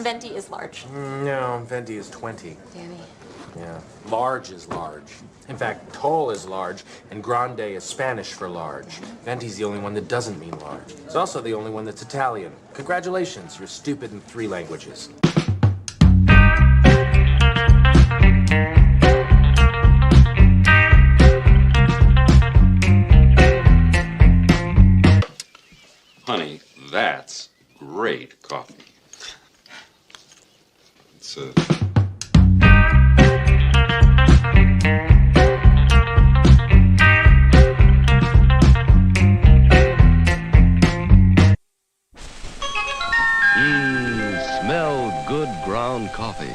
Venti is large. No, Venti is 20. Danny. Yeah. Large is large. In fact, tall is large, and grande is Spanish for large. Venti's the only one that doesn't mean large. It's also the only one that's Italian. Congratulations, you're stupid in 3 languages. Honey, that's great coffee. It's Smell good ground coffee.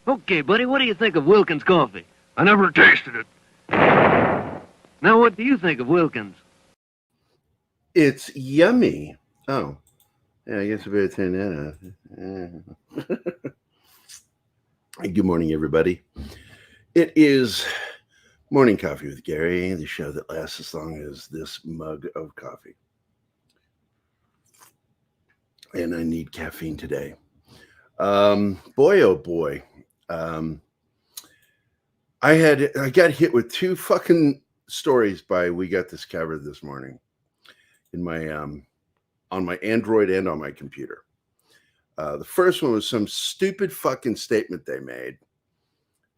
Okay, buddy, what do you think of Wilkins coffee? I never tasted it. Now, what do you think of Wilkins? It's yummy. Oh, yeah, I guess I better turn that off. Good morning, everybody. It is Morning Coffee with Gerry, the show that lasts as long as this mug of coffee. And I need caffeine today. Boy, oh boy. I got hit with 2 fucking stories by We Got This Covered this morning in my on my Android and on my computer. The first one was some stupid fucking statement they made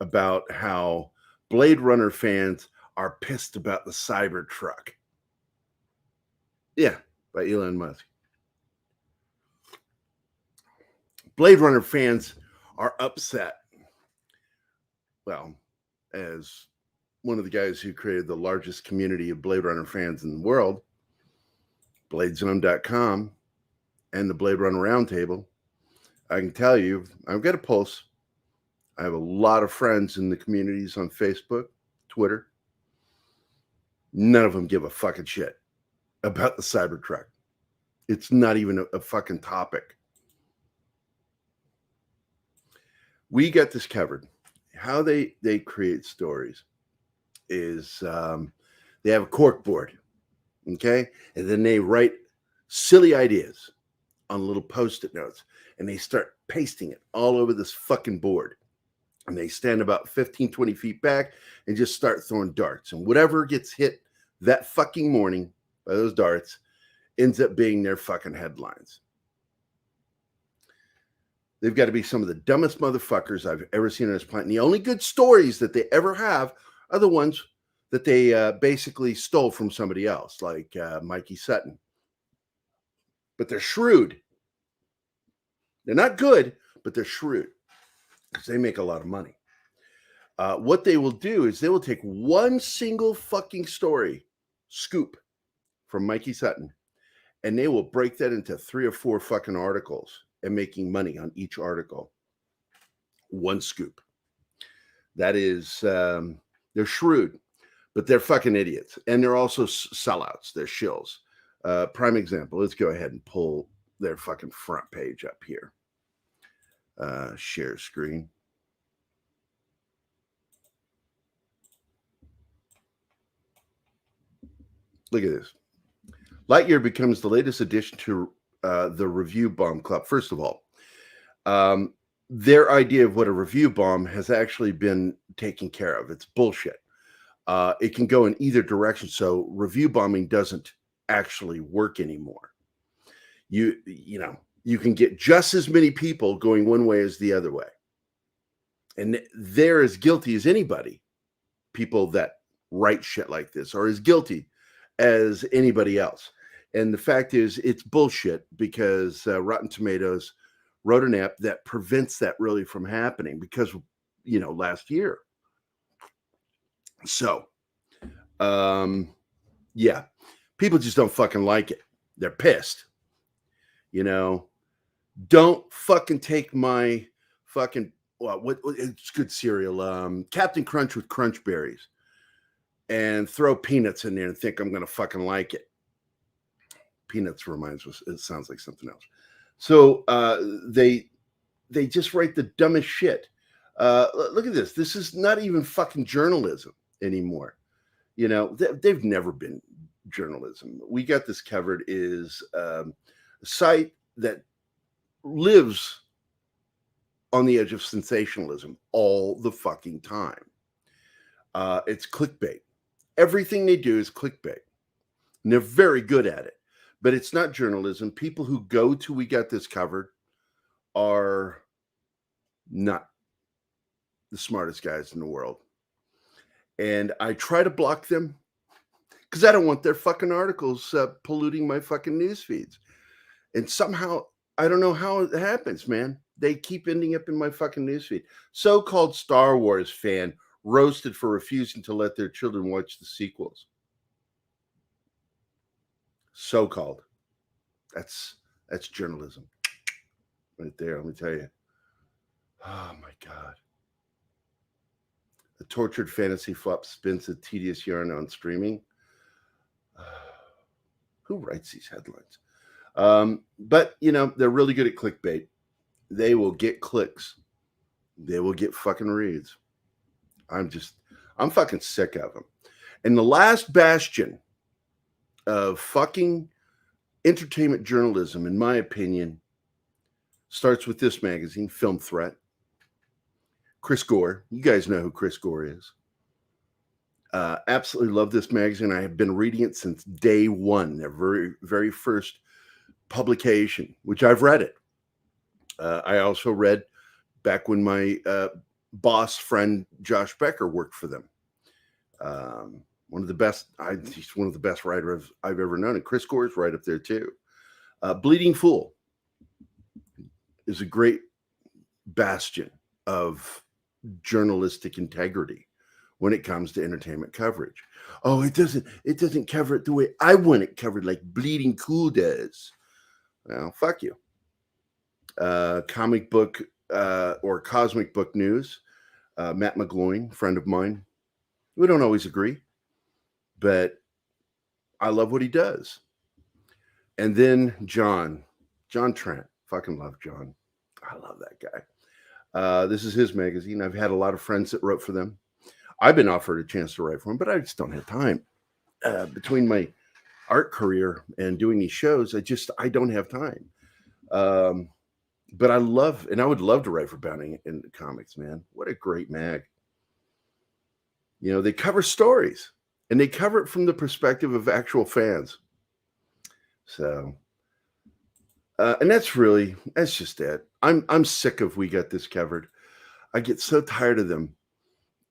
about how Blade Runner fans are pissed about the Cybertruck. Yeah, by Elon Musk. Blade Runner fans are upset. Well, as one of the guys who created the largest community of Blade Runner fans in the world, Bladezone.com and the Blade Runner Roundtable, I can tell you, I've got a pulse. I have a lot of friends in the communities on Facebook, Twitter. None of them give a fucking shit about the Cybertruck. It's not even a fucking topic. We Got This Covered. How they create stories is they have a cork board, okay? And then they write silly ideas on little Post-it notes, and they start pasting it all over this fucking board. And they stand about 15, 20 feet back and just start throwing darts. And whatever gets hit that fucking morning by those darts ends up being their fucking headlines. They've got to be some of the dumbest motherfuckers I've ever seen on this planet. And the only good stories that they ever have are the ones that they basically stole from somebody else, like Mikey Sutton. But they're shrewd. They're not good, but they're shrewd because they make a lot of money. What they will do is they will take one single fucking story, scoop from Mikey Sutton, and they will break that into 3 or 4 fucking articles and making money on each article. One scoop. That is, they're shrewd, but they're fucking idiots. And they're also sellouts. They're shills. Prime example, let's go ahead and pull their fucking front page up here. Share screen. Look at this. Lightyear becomes the latest addition to the Review Bomb Club. First of all, their idea of what a review bomb has actually been taken care of. It's bullshit. It can go in either direction. So review bombing doesn't actually work anymore. You know, you can get just as many people going one way as the other way. And they're as guilty as anybody. People that write shit like this are as guilty as anybody else. And the fact is, it's bullshit because Rotten Tomatoes wrote an app that prevents that really from happening because, you know, last year. So, yeah, people just don't fucking like it. They're pissed. You know, don't fucking take my fucking, what it's good cereal, Captain Crunch with Crunch Berries and throw peanuts in there and think I'm going to fucking like it. Peanuts reminds us, it sounds like something else. So they just write the dumbest shit. Look at this. This is not even fucking journalism. anymore. You know, they've never been journalism. We Got This Covered is a site that lives on the edge of sensationalism all the fucking time. It's clickbait. Everything they do is clickbait. And they're very good at it. But it's not journalism. People who go to We Got This Covered are not the smartest guys in the world. And I try to block them because I don't want their fucking articles polluting my fucking news feeds. And somehow, I don't know how it happens, man. They keep ending up in my fucking newsfeed. So-called Star Wars fan roasted for refusing to let their children watch the sequels. So-called. That's journalism. Right there, let me tell you. Oh, my God. The tortured fantasy flop spins a tedious yarn on streaming. Who writes these headlines? But, you know, they're really good at clickbait. They will get clicks. They will get fucking reads. I'm fucking sick of them. And the last bastion of fucking entertainment journalism, in my opinion, starts with this magazine, Film Threat. Chris Gore. You guys know who Chris Gore is. Absolutely love this magazine. I have been reading it since day one, their very, very first publication, which I've read it. I also read back when my boss friend Josh Becker worked for them. One of the best, he's one of the best writers I've ever known. And Chris Gore is right up there too. Bleeding Fool is a great bastion of journalistic integrity when it comes to entertainment coverage. Oh, it doesn't cover it the way I want it covered, like Bleeding Cool does. Well, fuck you. Comic book or cosmic book news. Matt McGloin, friend of mine. We don't always agree, but I love what he does. And then John Trent. Fucking love John. I love that guy. This is his magazine. I've had a lot of friends that wrote for them. I've been offered a chance to write for them, but I just don't have time. Between my art career and doing these shows, I don't have time. But I love, and I would love to write for Bounding in Comics, man. What a great mag. You know, they cover stories, and they cover it from the perspective of actual fans. So, and that's just it. I'm sick of We Got This Covered. I get so tired of them.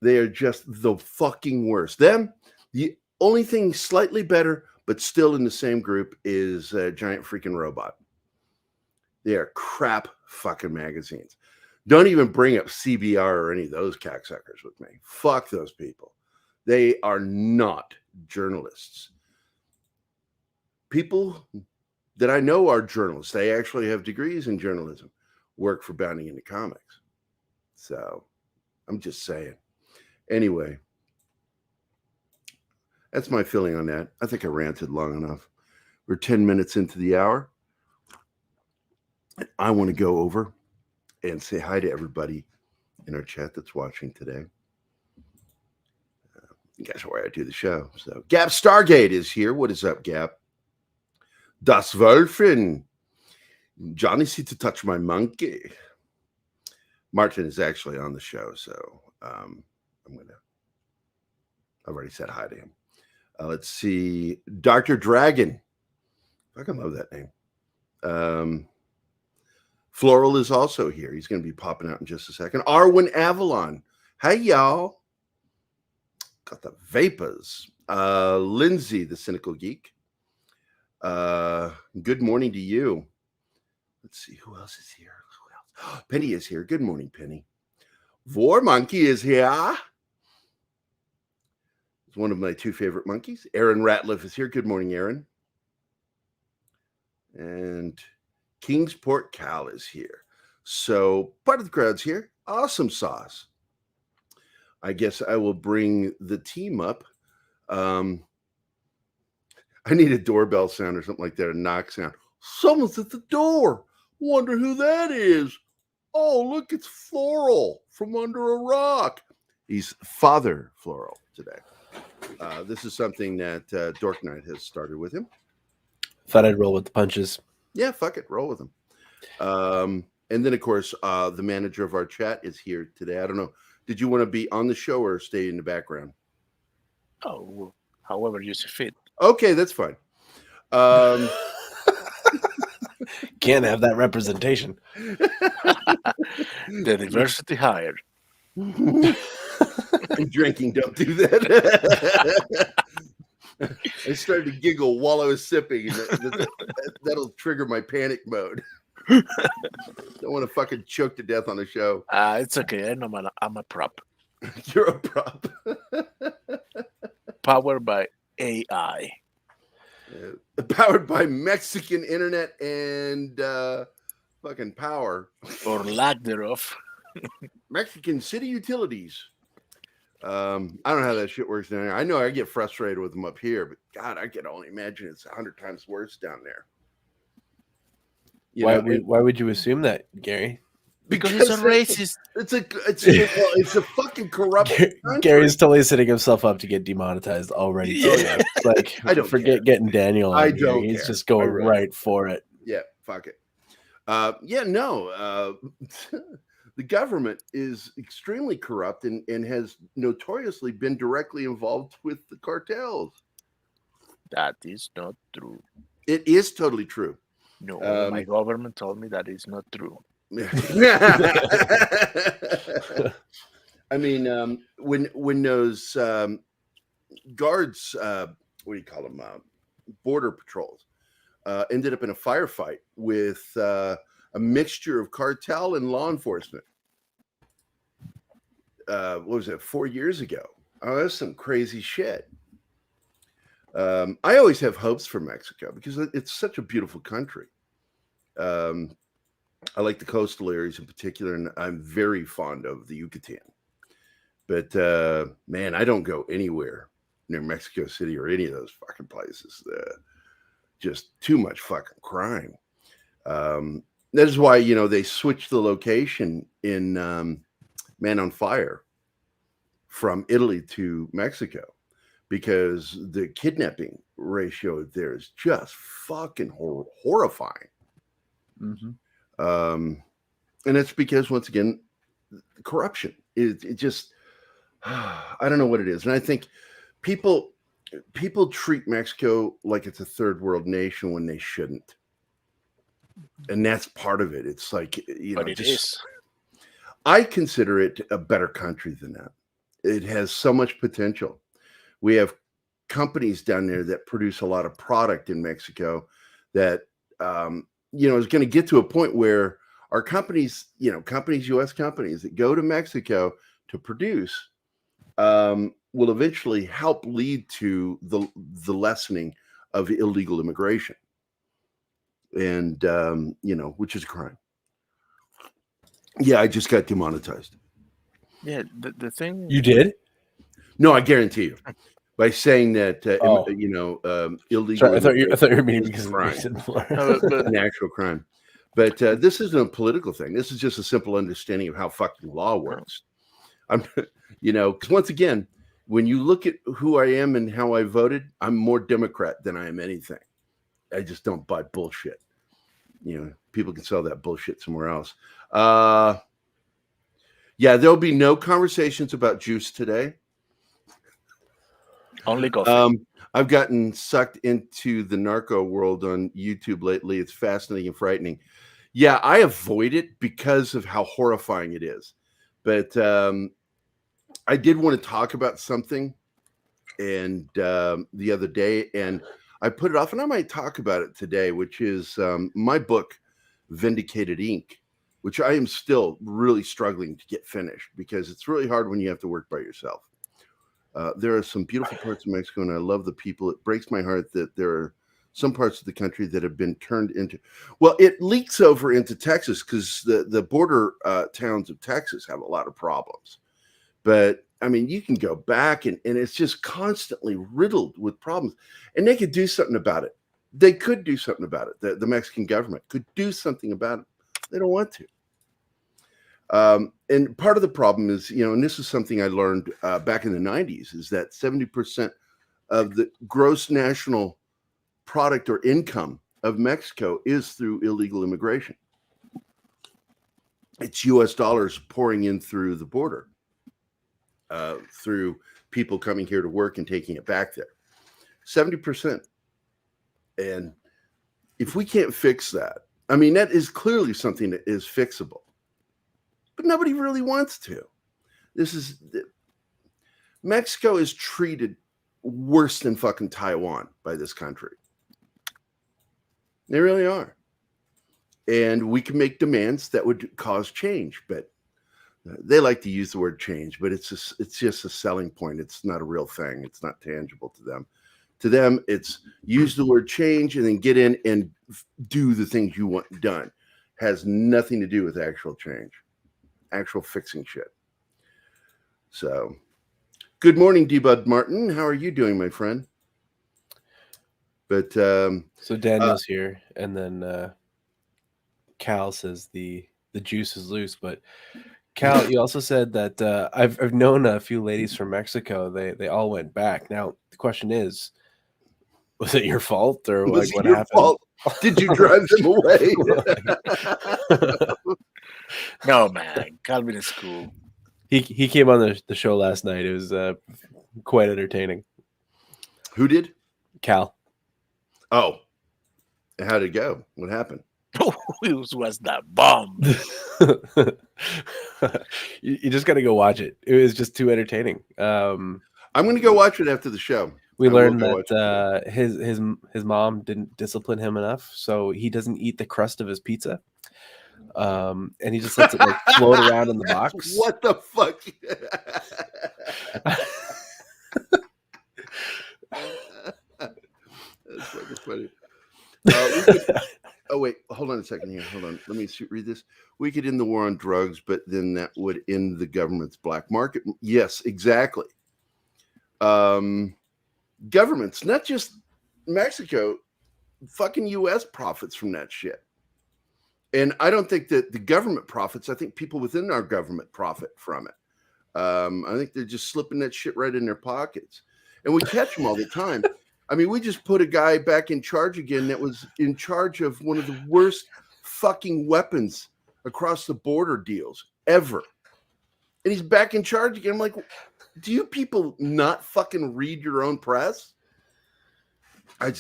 They are just the fucking worst. Them, the only thing slightly better, but still in the same group, is Giant Freaking Robot. They are crap fucking magazines. Don't even bring up CBR or any of those cocksuckers with me. Fuck those people. They are not journalists. People that I know are journalists, they actually have degrees in journalism, work for Bounding into Comics. So I'm just saying. Anyway, that's my feeling on that. I think I ranted long enough. We're 10 minutes into the hour. And I want to go over and say hi to everybody in our chat that's watching today. You guys are why I do the show. So Gab Stargate is here. What is up, Gab? Das Wölfin. Johnny see to touch my monkey. Martin is actually on the show, so I've already said hi to him. Let's see. Dr. Dragon. I can love that name. Floral is also here. He's going to be popping out in just a second. Arwen Avalon. Hey, y'all. Got the vapors. Lindsay, the Cynical Geek. Good morning to you. Let's see. Who else is here? Who else? Penny is here. Good morning, Penny. Vor Monkey is here. It's one of my two favorite monkeys. Aaron Ratliff is here. Good morning, Aaron. And Kingsport Cal is here. So part of the crowd's here. Awesome sauce. I guess I will bring the team up. I need a doorbell sound or something like that, a knock sound. Someone's at the door. Wonder who that is. Oh, look, it's Floral from under a rock. He's Father Floral today. This is something that Dork Knight has started with him. Thought I'd roll with the punches. Yeah, fuck it, roll with him. And then, of course, the manager of our chat is here today. I don't know. Did you want to be on the show or stay in the background? Oh, however you see fit. Okay, that's fine. Can't have that representation. The diversity hired. Drinking, don't do that. I started to giggle while I was sipping, and that'll trigger my panic mode. Don't want to fucking choke to death on the show. It's okay. I'm a prop. You're a prop. Powered by AI. Powered by Mexican internet and fucking power. Or lack thereof. Mexican city utilities. I don't know how that shit works down there. I know I get frustrated with them up here, but God, I can only imagine it's 100 times worse down there. Why would you assume that, Gary? Because it's a racist. It's a fucking corrupt country. Gary's totally setting himself up to get demonetized already. Yeah. Like, I don't forget getting Daniel on I here. don't He's care. just going really right for it. Yeah, fuck it. The government is extremely corrupt and has notoriously been directly involved with the cartels. That is not true. It is totally true. No, my government told me that is not true. I mean, when those guards, what do you call them, border patrols, ended up in a firefight with a mixture of cartel and law enforcement. What was it, 4 years ago? Oh, that's some crazy shit. I always have hopes for Mexico because it's such a beautiful country. I like the coastal areas in particular, and I'm very fond of the Yucatan. But man, I don't go anywhere near Mexico City or any of those fucking places. Just too much fucking crime. That is why, they switched the location in Man on Fire from Italy to Mexico, because the kidnapping ratio there is just fucking horrifying. Mm-hmm. And it's because, once again, corruption. It just, I don't know what it is. And I think people treat Mexico like it's a third world nation when they shouldn't. And that's part of it. It's like, But it is. I consider it a better country than that. It has so much potential. We have companies down there that produce a lot of product in Mexico that, is going to get to a point where our companies, U.S. companies that go to Mexico to produce, will eventually help lead to the lessening of illegal immigration. And, which is a crime. Yeah, I just got demonetized. Yeah, the thing. You did? No, I guarantee you. By saying that, illegal. Sorry, I thought you were meaning because crime. But An actual crime. But this isn't a political thing. This is just a simple understanding of how fucking law works. Because once again, when you look at who I am and how I voted, I'm more Democrat than I am anything. I just don't buy bullshit. People can sell that bullshit somewhere else. There'll be no conversations about juice today. only coffee. I've gotten sucked into the narco world on YouTube lately. It's fascinating and frightening. Yeah, I avoid it because of how horrifying it is. But I did want to talk about something and the other day, and I put it off, and I might talk about it today, which is my book, Vindicated Inc., which I am still really struggling to get finished because it's really hard when you have to work by yourself. There are some beautiful parts of Mexico, and I love the people. It breaks my heart that there are some parts of the country that have been turned into, well, it leaks over into Texas because the border towns of Texas have a lot of problems. But I mean, you can go back and it's just constantly riddled with problems, and they could do something about it. They could do something about it. The Mexican government could do something about it. They don't want to. And part of the problem is, and this is something I learned back in the 90s, is that 70% of the gross national product or income of Mexico is through illegal immigration. It's US dollars pouring in through the border, through people coming here to work and taking it back there. 70%. And if we can't fix that, I mean, that is clearly something that is fixable, but nobody really wants to. Mexico is treated worse than fucking Taiwan by this country. They really are. And we can make demands that would cause change, but they like to use the word change, but it's just a selling point. It's not a real thing. It's not tangible to them. To them, it's use the word change and then get in and do the things you want done. Has nothing to do with actual change, actual fixing shit. So, good morning, D-Bud Martin. How are you doing, my friend? But so Daniel's here, and then Cal says the juice is loose. But Cal, you also said that I've known a few ladies from Mexico. They all went back. Now the question is, was it your fault or was like what your happened? Fault? Did you drive them away? No, man. Calvin is cool. He came on the show last night. It was quite entertaining. Who did? Cal. Oh, how'd it go? What happened? Who was that bomb? You just got to go watch it. It was just too entertaining. I'm going to go watch it after the show. We learned that his mom didn't discipline him enough, so he doesn't eat the crust of his pizza. And he just lets it like float around in the box. What the fuck? That's fucking funny. Oh wait, hold on a second here. Hold on. Let me read this. We could end the war on drugs, but then that would end the government's black market. Yes, exactly. Governments, not just Mexico, fucking US profits from that shit. And I don't think that the government profits. I think people within our government profit from it. I think they're just slipping that shit right in their pockets. And we catch them all the time. I mean, we just put a guy back in charge again that was in charge of one of the worst fucking weapons across the border deals ever. And he's back in charge again. I'm like, do you people not fucking read your own press? I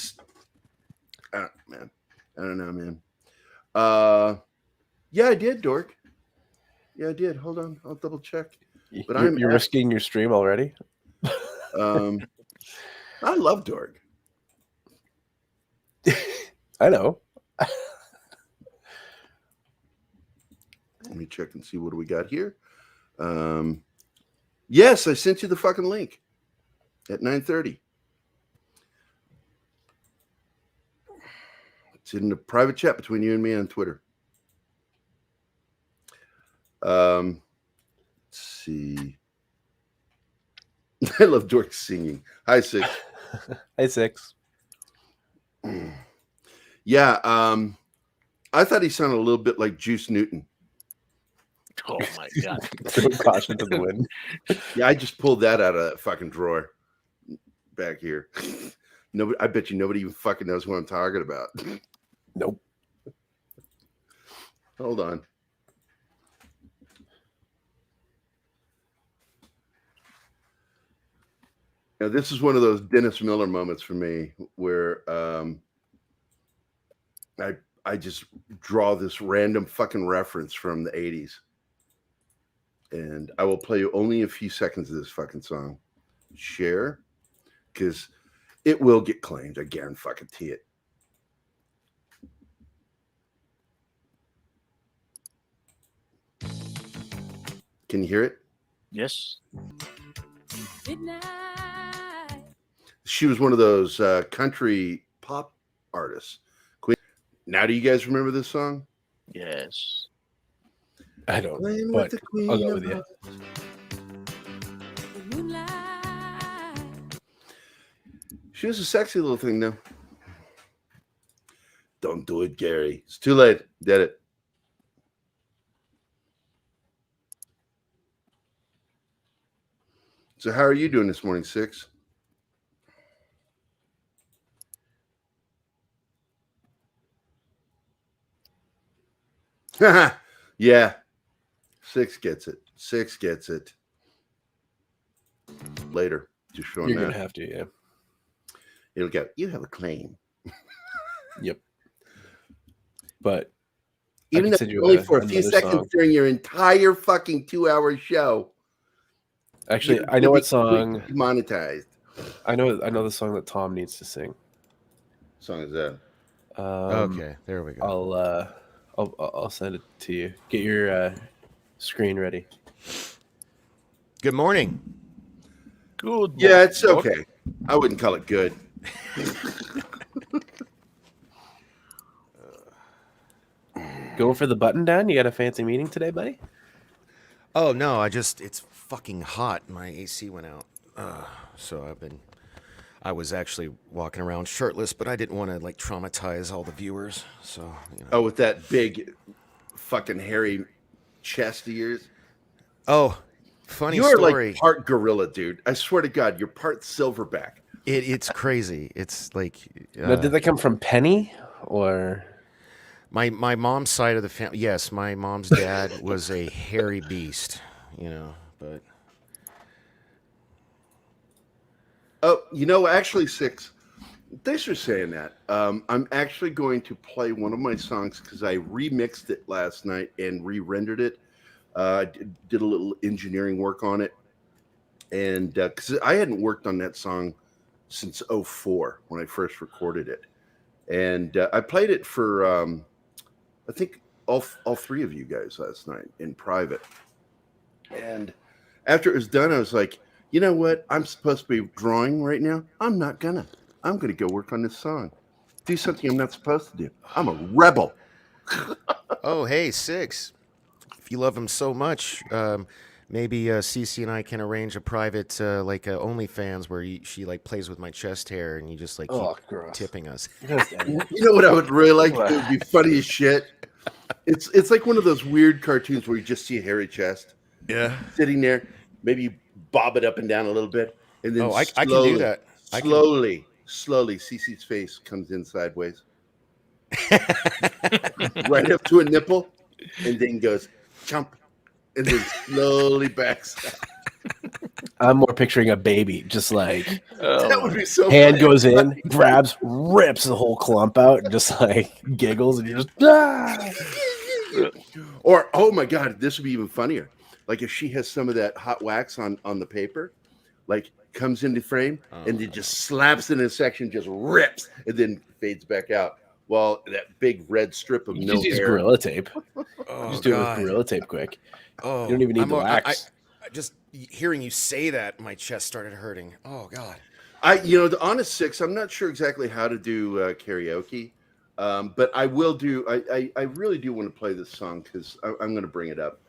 don't know, man. Yeah, I did, Dork. Yeah, I did. Hold on. I'll double check. But you're risking your stream already? I love Dork. I know. Let me check and see what do we got here. Yes, I sent you the fucking link at 9:30. It's in the private chat between you and me on Twitter. Let's see. I love Dork singing. Hi, Six. Hi, Six. Yeah, I thought he sounded a little bit like Juice Newton. Oh my god! Caution to the wind. Yeah, I just pulled that out of that fucking drawer back here. Nobody, I bet you nobody even fucking knows what I'm talking about. Nope. Hold on. Now, this is one of those Dennis Miller moments for me where I just draw this random fucking reference from the 80s. And I will play you only a few seconds of this fucking song. Share, because it will get claimed. I guarantee it. Can you hear it? Yes. She was one of those country pop artists. Queen. Now, do you guys remember this song? Yes. I don't, but I'll go with you. She was a sexy little thing, though. Don't do it, Gerry. It's too late. Did it. So how are you doing this morning, Six? Yeah. Six gets it. Six gets it. Later. Just showing You're that. gonna have to, yeah. It'll go, you have a claim. Yep. But I Even can though send it's you only for a few another seconds song. during your entire fucking 2-hour show. Actually, you I know will what be song. Demonetized. I know the song that Tom needs to sing. What song is that? Okay, there we go. I'll send it to you. Get your screen ready. Good morning. Good. Yeah, it's morning. okay. I wouldn't call it good. Uh, Going for the button down? You got a fancy meeting today, buddy? Oh no, it's fucking hot. My AC went out, so I was actually walking around shirtless, but I didn't want to like traumatize all the viewers. So Oh, with that big, fucking hairy chest of yours. Oh, funny You are story. like part gorilla, dude. I swear to God, you're part silverback. It's crazy. It's like Now, did that come from Penny or? my mom's side of the family. Yes, my mom's dad was a hairy beast. But Oh, actually, Six. Thanks for saying that. I'm actually going to play one of my songs because I remixed it last night and re-rendered it. Did a little engineering work on it, and because I hadn't worked on that song since '04 when I first recorded it, and I played it for I think all three of you guys last night in private. And after it was done, I was like, you know what? I'm supposed to be drawing right now. I'm gonna go work on this song. Do something I'm not supposed to do. I'm a rebel. oh hey, Six. If you love him so much, maybe Cece and I can arrange a private like OnlyFans where she like plays with my chest hair and you just like keep gross. tipping us. You know what I would really like? It would be funny as shit. It's like one of those weird cartoons where you just see a hairy chest. Yeah. Sitting there, maybe you bob it up and down a little bit, and then Oh, I can do that. Slowly, Cece's face comes in sideways, right up to a nipple, and then goes chomp, and then slowly backs. I'm more picturing a baby, just like That would be so. hand funny. goes in, grabs, rips the whole clump out, and just like giggles, and you just Or oh my god, this would be even funnier. Like if she has some of that hot wax on the paper, like comes into frame and then just slaps it in a section, just rips, and then fades back out. Well, that big red strip of you no just use hair. Gorilla Tape. Oh, Just do it with God. Gorilla Tape quick. Oh, You don't even need the wax. I just hearing you say that, my chest started hurting. Oh God. The honest Six, I'm not sure exactly how to do karaoke, but I will do. I really do want to play this song because I'm going to bring it up.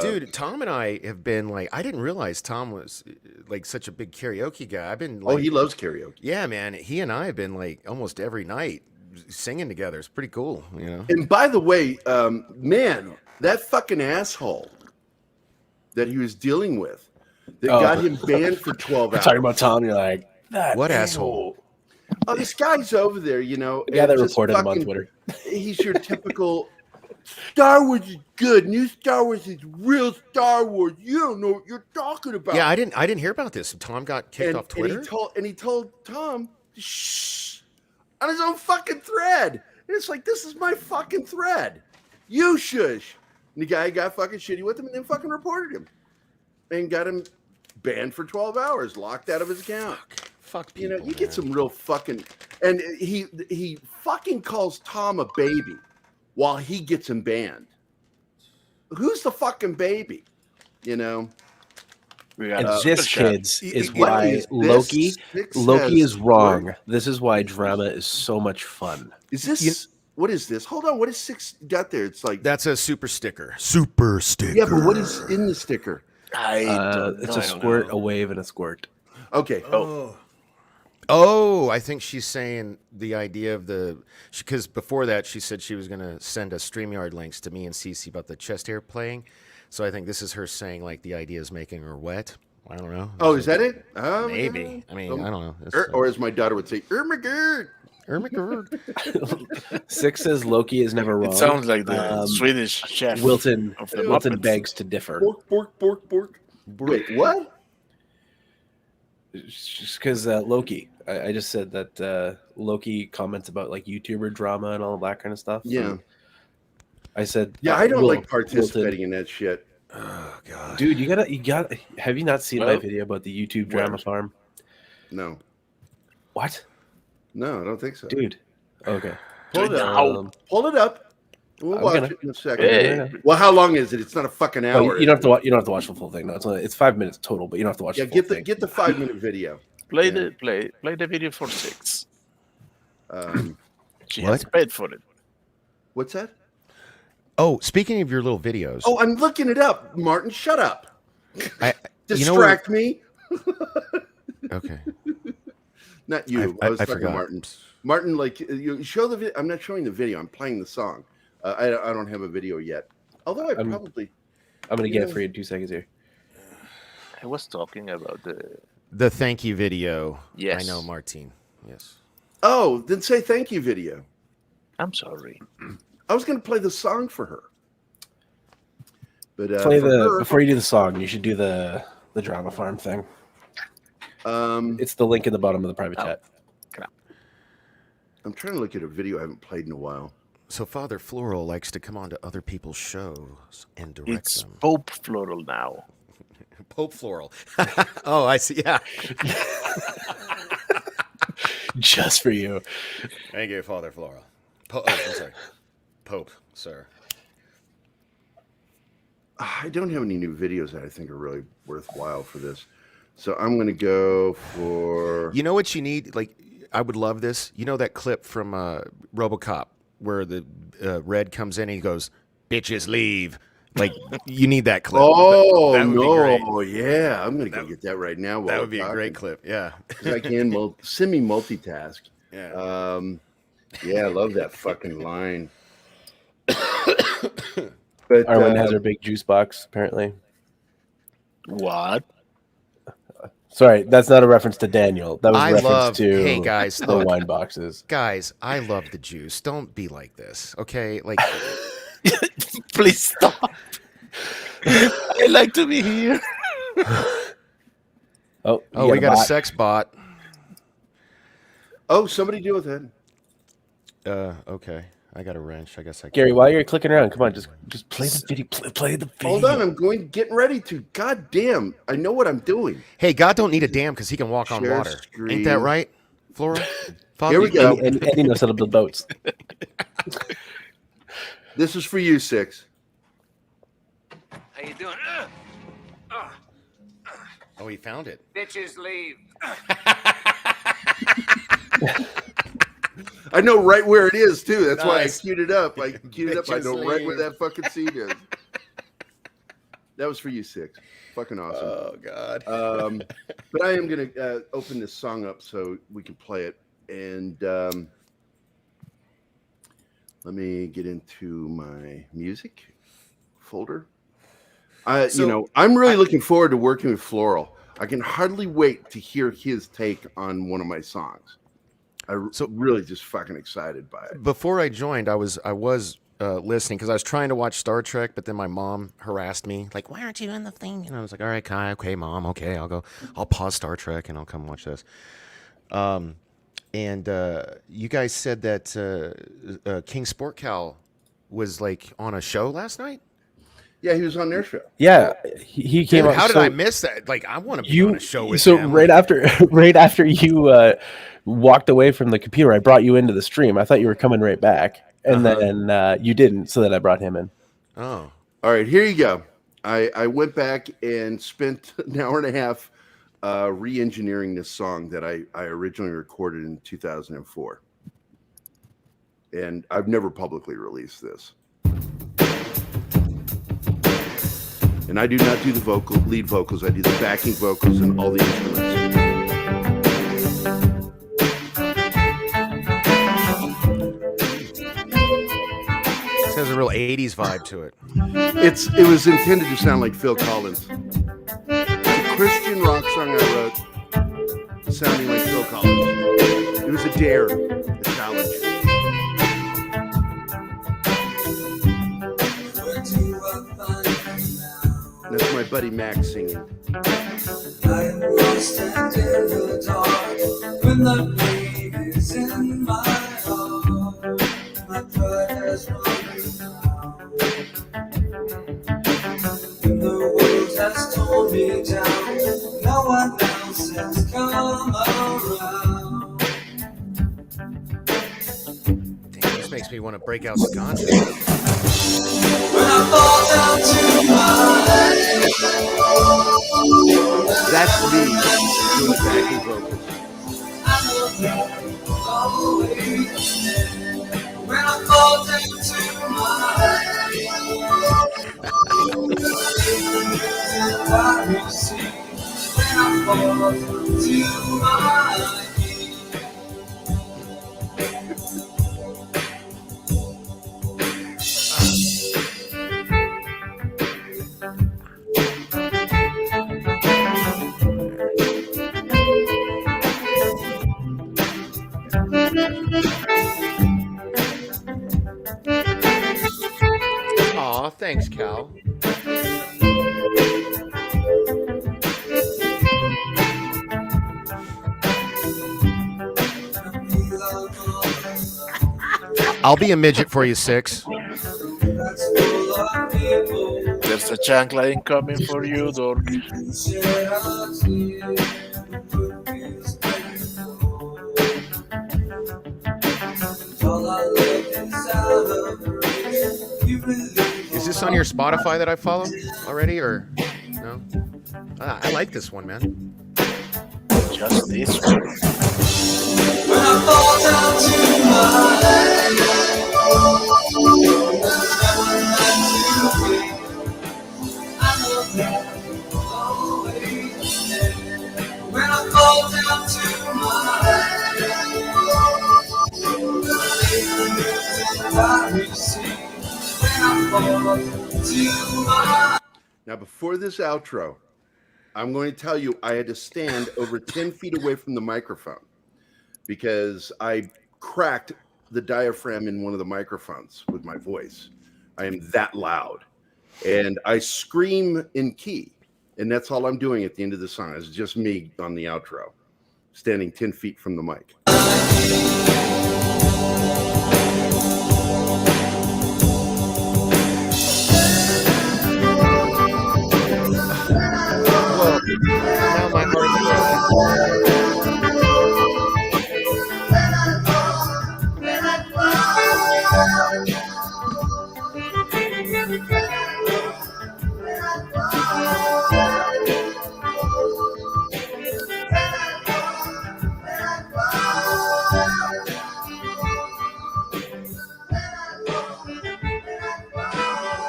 Dude, Tom and I have been like, I didn't realize Tom was like such a big karaoke guy. I've been like, he loves karaoke. yeah, man. He and I have been like almost every night singing together. It's pretty cool, And by the way, man, that fucking asshole that he was dealing with that got him banned for 12 We're hours. talking about Tom, you're like, that What asshole. Oh, this guy's over there, The guy and that just reported him on fucking- Twitter. He's your typical Star Wars is good. New Star Wars is real Star Wars. You don't know what you're talking about. Yeah, I didn't hear about this. Tom got kicked off Twitter. And he told Tom, shh, on his own fucking thread. And it's like, this is my fucking thread. You shush. And the guy got fucking shitty with him and then fucking reported him. And got him banned for 12 hours, locked out of his account. Fuck people, You get man. some real fucking... And he fucking calls Tom a baby while he gets him banned. Who's the fucking baby? And Uh, this, kids, is what why is this? Loki Six Loki has is wrong. worked. This is why drama is so much fun. Is this... What is this? Hold on. What is Six got there? It's like... That's a super sticker. Super sticker. Yeah, but what is in the sticker? It's a squirt, a wave, and a squirt. Okay. Oh, I think she's saying the idea of because before that she said she was going to send us StreamYard links to me and Cece about the chest hair playing. So I think this is her saying like the idea is making her wet. I don't know. Oh, is that it? Oh, Maybe. I mean, I don't know. It's, Or as my daughter would say, my God. Six says Loki is never wrong. It sounds like the Swedish chef Wilton of the Wilton Muppets. begs to differ. Bork. Wait, what? Just because Loki. I just said that Loki comments about like YouTuber drama and all that kind of stuff. Yeah. And I said, Yeah, I don't Will- like participating Wilton. in that shit. Oh God, Dude, you gotta. Have you not seen my Well, video about the YouTube drama farm? No. What, No, I don't think so. dude? Okay. Pull it up. How? Pull it up. We'll I'm watch gonna- it in a second. Hey. Well, how long is it? It's not a fucking Oh, hour. you don't have to watch. You don't have to watch the full thing. No, it's 5 minutes total, but you don't have to watch. Yeah, the full get the thing. get the 5-minute video. Play Yeah. the video for 6. She What? has paid for it. What's that? Oh, speaking of your little videos, Oh, I'm looking it up. Martin, shut up. I, Distract me. Okay. Not you. I I was talking to forgot. Martin. Martin, like you show the video. I'm not showing the video. I'm playing the song. I don't have a video yet. Although I'm I'm probably. gonna get it Yeah. for you in 2 seconds here. I was talking about The thank you video. Yes. I know, Martine. Yes. Oh, then say thank you video. I'm sorry. I was going to play the song for her. But Play for the her, before you do the song. You should do the drama farm thing. It's the link in the bottom of the private chat. I'm trying to look at a video I haven't played in a while. So Father Floral likes to come on to other people's shows and direct It's them. Pope Floral now. Pope Floral. Oh, I see. Yeah. Just for you. Thank you, Father Floral. I'm sorry. Pope, sir. I don't have any new videos that I think are really worthwhile for this. So I'm going to go for. You know what you need? Like, I would love this. You know that clip from RoboCop where the Red comes in and he goes, "Bitches leave." Like, you need that clip. Oh, That would be great. no. Yeah. I'm going to go get that right now. That would be a great clip. Yeah. Because I can semi-multitask. Yeah. Yeah, I love that fucking line. But Arwen has her big juice box, apparently. What? Sorry, that's not a reference to Daniel. That was a I reference love. to Hey guys, the look, wine boxes. guys. I love the juice. Don't be like this, okay? Like, Please stop. I like to be here. Oh, we got a sex bot. oh, somebody deal with it. Okay. I got a wrench. I guess I can. Gary, while you're clicking around, come on, just play the video. Play the video. Hold on, I'm getting ready to. God damn, I know what I'm doing. Hey, God don't need a dam because he can walk on Share water. screen. Ain't that right, Floral? Here we go. And he knows how to build boats. This is for you, Six. How you doing? Oh, he found it. Bitches leave. I know right where it is too. That's why I Nice. queued it up. I queued it up. I Bitches know right where leave. that fucking scene is. That was for you, Six. Fucking awesome. Oh God. But I am gonna open this song up so we can play it. And let me get into my music folder. I'm really looking forward to working with Floral. I can hardly wait to hear his take on one of my songs. I'm really just fucking excited by it. Before I joined, I was listening because I was trying to watch Star Trek, but then my mom harassed me, like, "Why aren't you in the thing?" And I was like, "All right, Kai, okay, Mom, okay, I'll pause Star Trek and I'll come watch this." And you guys said that King Sport Cal was like on a show last night. Yeah, he was on their show. Yeah, he came Dude, out. how did so I miss that? Like, I want to be on a show with so him. right after you walked away from the computer, I brought you into the stream. I thought you were coming right back, and then you didn't. So then I brought him in. Oh, all right. Here you go. I went back and spent an hour and a half re-engineering this song that I originally recorded in 2004, and I've never publicly released this. And I do not do the lead vocals. I do the backing vocals and all the instruments. this has a real '80s vibe to it. It was intended to sound like Phil Collins. It's a Christian rock song I wrote, sounding like Phil Collins. It was a dare, a challenge. That's my buddy Max singing. I'm lost and in the dark when the pain is in my heart. My pride has run out. When the world has torn me down, no one else has come around. Damn, this makes me want to break out sconces. When I fall down to my That's me doing the backing vocals. when I fall down to my when I fall to my Aw, thanks, Cal. I'll be a midget for you, Six. There's a chancla incoming for you, Dork. Is this on your Spotify that I follow already, or no? I like this one, man. Just this one. when I fall down to when I fall down to my Now, before this outro, I'm going to tell you I had to stand over 10 feet away from the microphone because I cracked the diaphragm in one of the microphones with my voice. I am that loud. And I scream in key. And that's all I'm doing at the end of the song. It's just me on the outro, standing 10 feet from the mic. Well, now my heart's broken.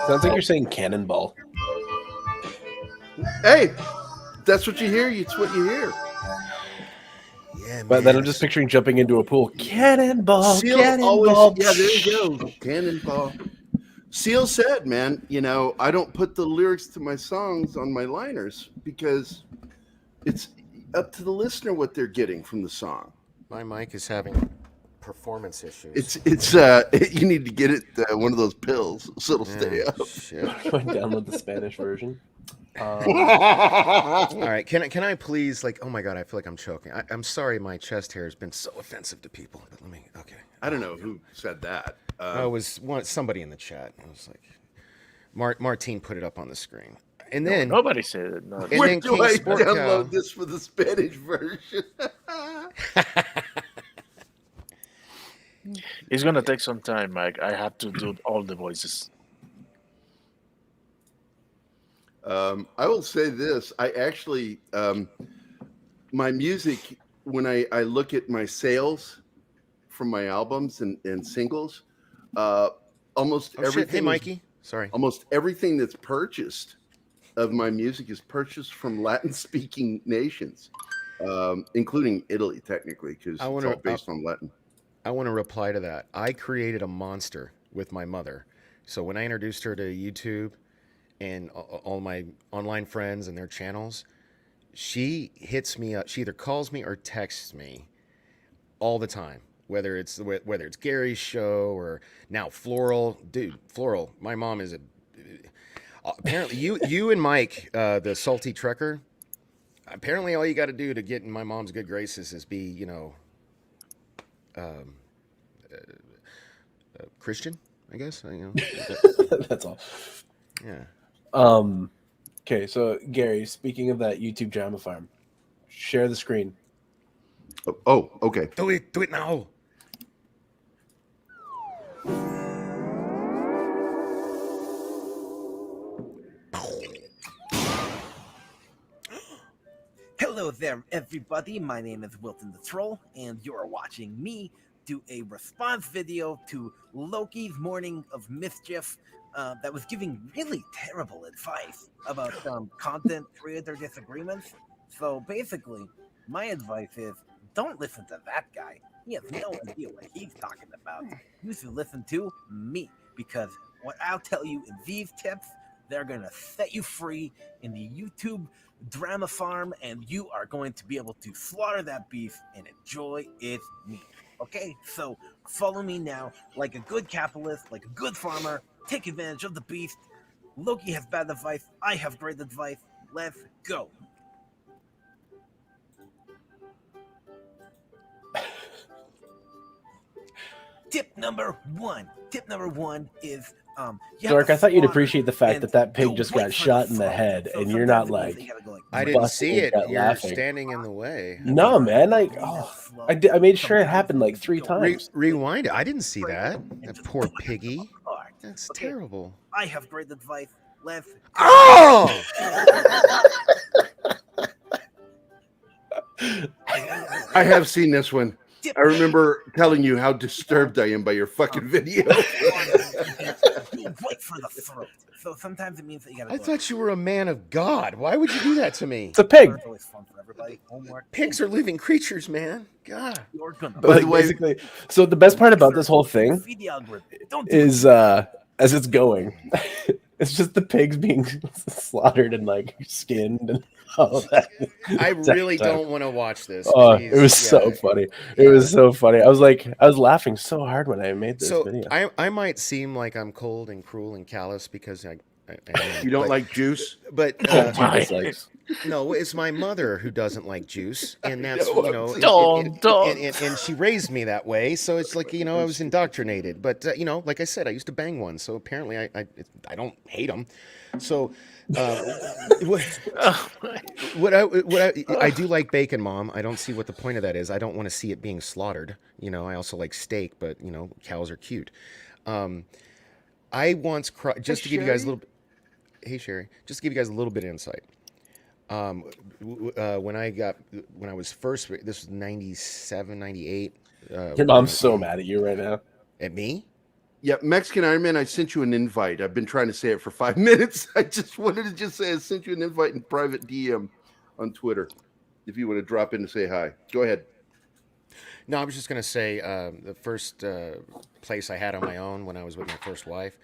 Sounds like you're saying cannonball. Hey, that's what you hear. It's what you hear. Yeah, But then I'm just picturing jumping into a pool. Cannonball, Seal cannonball. always, yeah, there you go. Cannonball. Seal said, man, you know, I don't put the lyrics to my songs on my liners because it's up to the listener what they're getting from the song. My mic is having performance issues. It's you need to get it one of those pills so it'll stay up. Shit. Download the Spanish version. All right, can I please, like, oh my god, I feel like I'm choking. I'm sorry, my chest hair has been so offensive to people, but let me. Okay. I don't know who said that. It was somebody in the chat. It was like Martine put it up on the screen, and No, then nobody said it. No. and Where then do King I Sport download Cow. this for the Spanish version? It's gonna take some time, Mike. I have to do all the voices. I will say this. I actually, my music, when I look at my sales from my albums and singles, almost Oh, shit. everything. Hey, Mikey. Sorry. Almost everything that's purchased of my music is purchased from Latin-speaking nations, including Italy, technically, because it's all based on Latin. I want to reply to that. I created a monster with my mother. So when I introduced her to YouTube and all my online friends and their channels, she hits me up. She either calls me or texts me all the time. Whether it's Gary's show or now Floral, dude, Floral. My mom is a apparently you and Mike, the salty trucker. Apparently, all you got to do to get in my mom's good graces is be, um, Christian, I guess. That's all. Yeah. Okay, so Gary, speaking of that YouTube drama farm, share the screen. Oh, okay. Do it now. Hello there, everybody. My name is Wilton the Troll, and you're watching me do a response video to Loki's Morning of Mischief that was giving really terrible advice about content creator disagreements. So basically, my advice is don't listen to that guy. He has no idea what he's talking about. You should listen to me, because what I'll tell you in these tips, they're going to set you free in the YouTube drama farm, and you are going to be able to slaughter that beef and enjoy its meat. Okay, so follow me now. Like a good capitalist, like a good farmer, take advantage of the beast. Loki has bad advice, I have great advice. Let's go. Tip number one is Dork, I thought you'd appreciate the fact that pig just got shot in the head, and you're not like. I didn't see it. You're laughing. standing in the way. No, man. I made sure it happened like 3 times. Rewind it. I didn't see that. That poor piggy. That's terrible. I have great advice. Let's. Oh! I have seen this one. I remember telling you how disturbed I am by your fucking video. Right for the throat. So sometimes it means that you gotta. I thought you were a man of God. Why would you do that to me? It's a pig. It's always fun for everybody. Homework. Pigs are living creatures, man. God. You're gonna. By the way, basically, so the best part about this whole thing is as it's going, it's just the pigs being slaughtered and like skinned and all that. I really don't want to watch this. It was so funny. It was so funny. I was laughing so hard when I made this video. I might seem like I'm cold and cruel and callous because I you don't like juice, but no, it's my mother who doesn't like juice, and that's and she raised me that way. So it's like I was indoctrinated. But like I said, I used to bang one, so apparently I don't hate them. So what I do like bacon, Mom. I don't see what the point of that is. I don't want to see it being slaughtered. I also like steak, but cows are cute. I once cried just to give you guys a little. Hey Sherry, just to give you guys a little bit of insight. When I was first, this was 97, 98. Your mom's so mad at you right now. At me? Yeah, Mexican Iron Man, I sent you an invite. I've been trying to say it for 5 minutes. I just wanted to just say I sent you an invite in private DM on Twitter. If you want to drop in to say hi. Go ahead. No, I was just going to say the first place I had on my own when I was with my first wife,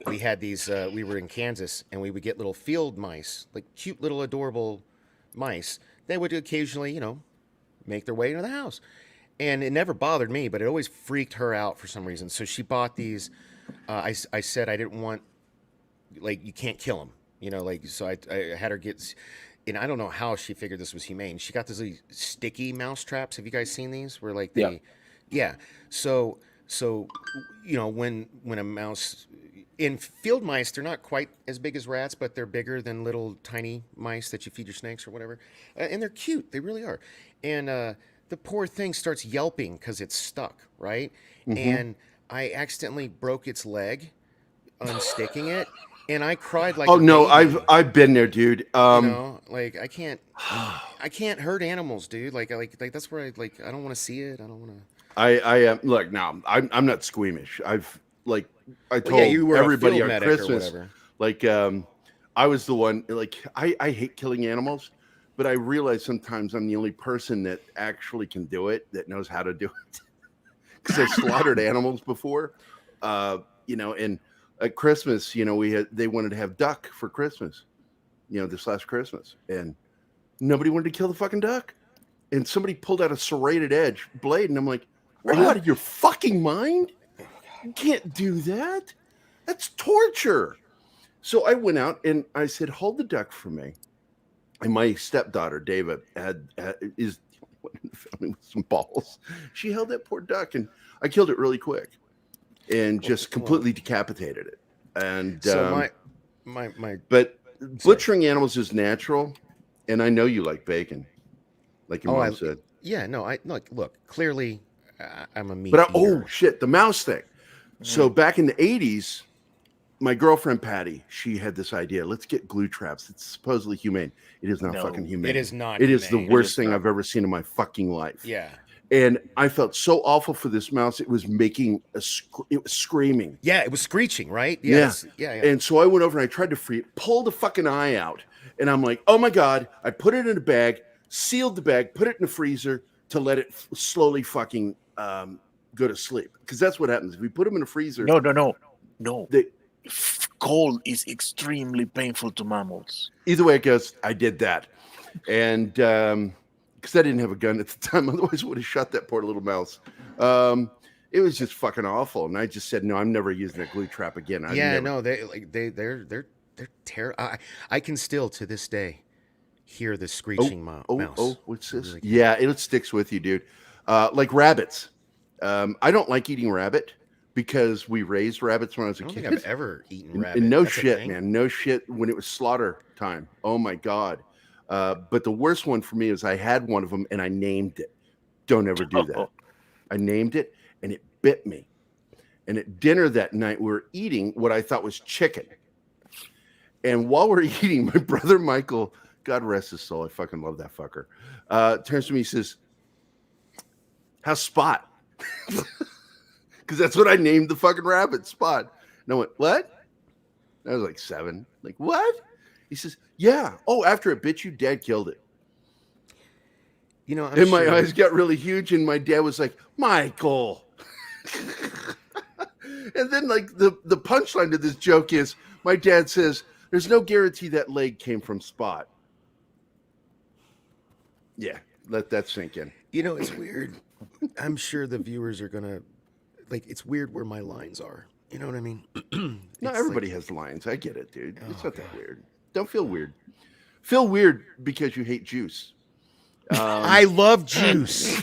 we had these, we were in Kansas, and we would get little field mice, like cute little adorable mice. They would occasionally, make their way into the house. And it never bothered me, but it always freaked her out for some reason. So she bought these. I said I didn't want, you can't kill them. So I had her get, and I don't know how she figured this was humane. She got these sticky mouse traps. Have you guys seen these? Where yeah. So when a mouse, in field mice, they're not quite as big as rats, but they're bigger than little tiny mice that you feed your snakes or whatever. And they're cute. They really are. And the poor thing starts yelping because it's stuck, right? Mm-hmm. And I accidentally broke its leg, unsticking it, and I cried like. Oh no, I've been there, dude. I can't hurt animals, dude. Like that's where I don't want to see it. I don't want to. I am look now. I'm not squeamish. I told you were everybody on Christmas, I was the one. I hate killing animals. But I realize sometimes I'm the only person that actually can do it, that knows how to do it. Because I slaughtered animals before, and at Christmas, they wanted to have duck for Christmas, this last Christmas. And Nobody wanted to kill the fucking duck. And somebody pulled out a serrated edge blade, and I'm like, are you out of your fucking mind? You can't do that. That's torture. So I went out and I said, hold the duck for me. And my stepdaughter, David, is in the family with some balls. She held that poor duck, and I killed it really quick and just completely decapitated it. And so my but butchering animals is natural, and I know you like bacon, like your mom said. Yeah, no, I look. Clearly, I'm a meat But eater. oh shit, the mouse thing. So back in the 80s, my girlfriend Patty, she had this idea. Let's get glue traps. It's supposedly humane. It is not fucking humane. It is not. It is the humane. worst thing I've ever seen in my fucking life. Yeah. And I felt so awful for this mouse. It was making it was screaming. Yeah, it was screeching, right? Yeah. Yeah. And so I went over and I tried to free it, pulled the fucking eye out. And I'm like, oh my God. I put it in a bag, sealed the bag, put it in the freezer to let it slowly fucking go to sleep. Because that's what happens. If we put them in a freezer. No. Cold is extremely painful to mammals. Either way it goes, I did that. And because I didn't have a gun at the time, otherwise I would have shot that poor little mouse. It was just fucking awful. And I just said, no, I'm never using a glue trap again. They're terrible. I can still to this day hear the screeching mouse. Oh, what's this? Really yeah, it sticks with you, dude. Like rabbits. I don't like eating rabbit because we raised rabbits when I was a kid. I don't think I've ever eaten rabbit. And no shit, man. No shit when it was slaughter time. Oh my God. But the worst one for me is I had one of them and I named it. Don't ever do that. I named it and it bit me. And at dinner that night, we were eating what I thought was chicken. And while we're eating, my brother Michael, God rest his soul, I fucking love that fucker, turns to me and says, how's Spot? Because that's what I named the fucking rabbit, Spot. And I went, what? I was like 7. Like, what? He says, yeah. Oh, after it bit you, Dad killed it. You know, and my eyes got really huge, and my dad was like, Michael. And then, like, the punchline to this joke is, my dad says, there's no guarantee that leg came from Spot. Yeah, let that sink in. You know, it's weird. I'm sure the viewers are going to, like, it's weird where my lines are. You know what I mean? No, everybody has lines. I get it, dude. It's not that weird. Don't feel weird. Feel weird because you hate juice. I love juice.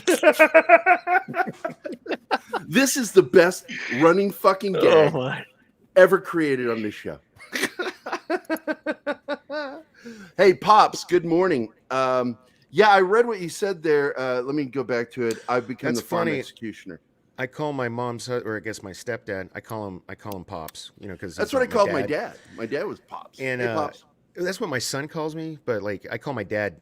This is the best running fucking gag ever created on this show. Hey, Pops, good morning. Yeah, I read what you said there. Let me go back to it. I've become the farm executioner. I call my mom's, or I guess my stepdad. I call him Pops. You know, because that's what I called my dad. My dad was Pops. And hey, Pops. That's what my son calls me. But like, I call my dad.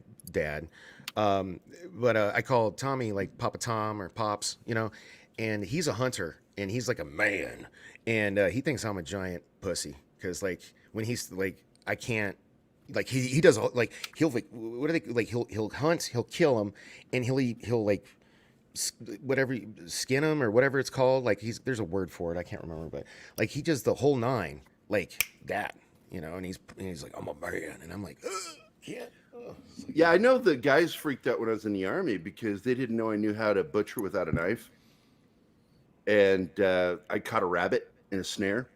But I call Tommy like Papa Tom or Pops. You know, and he's a hunter and he's like a man, and he thinks I'm a giant pussy because like when he's like I can't. Like he does like he'll like what are they like he'll hunt, he'll kill him, and he'll like whatever, skin him or whatever it's called. Like there's a word for it, I can't remember, but like he does the whole 9 like that, you know. And he's like, I'm a man, and I'm like, yeah. Yeah, I know the guys freaked out when I was in the Army because they didn't know I knew how to butcher without a knife, and I caught a rabbit in a snare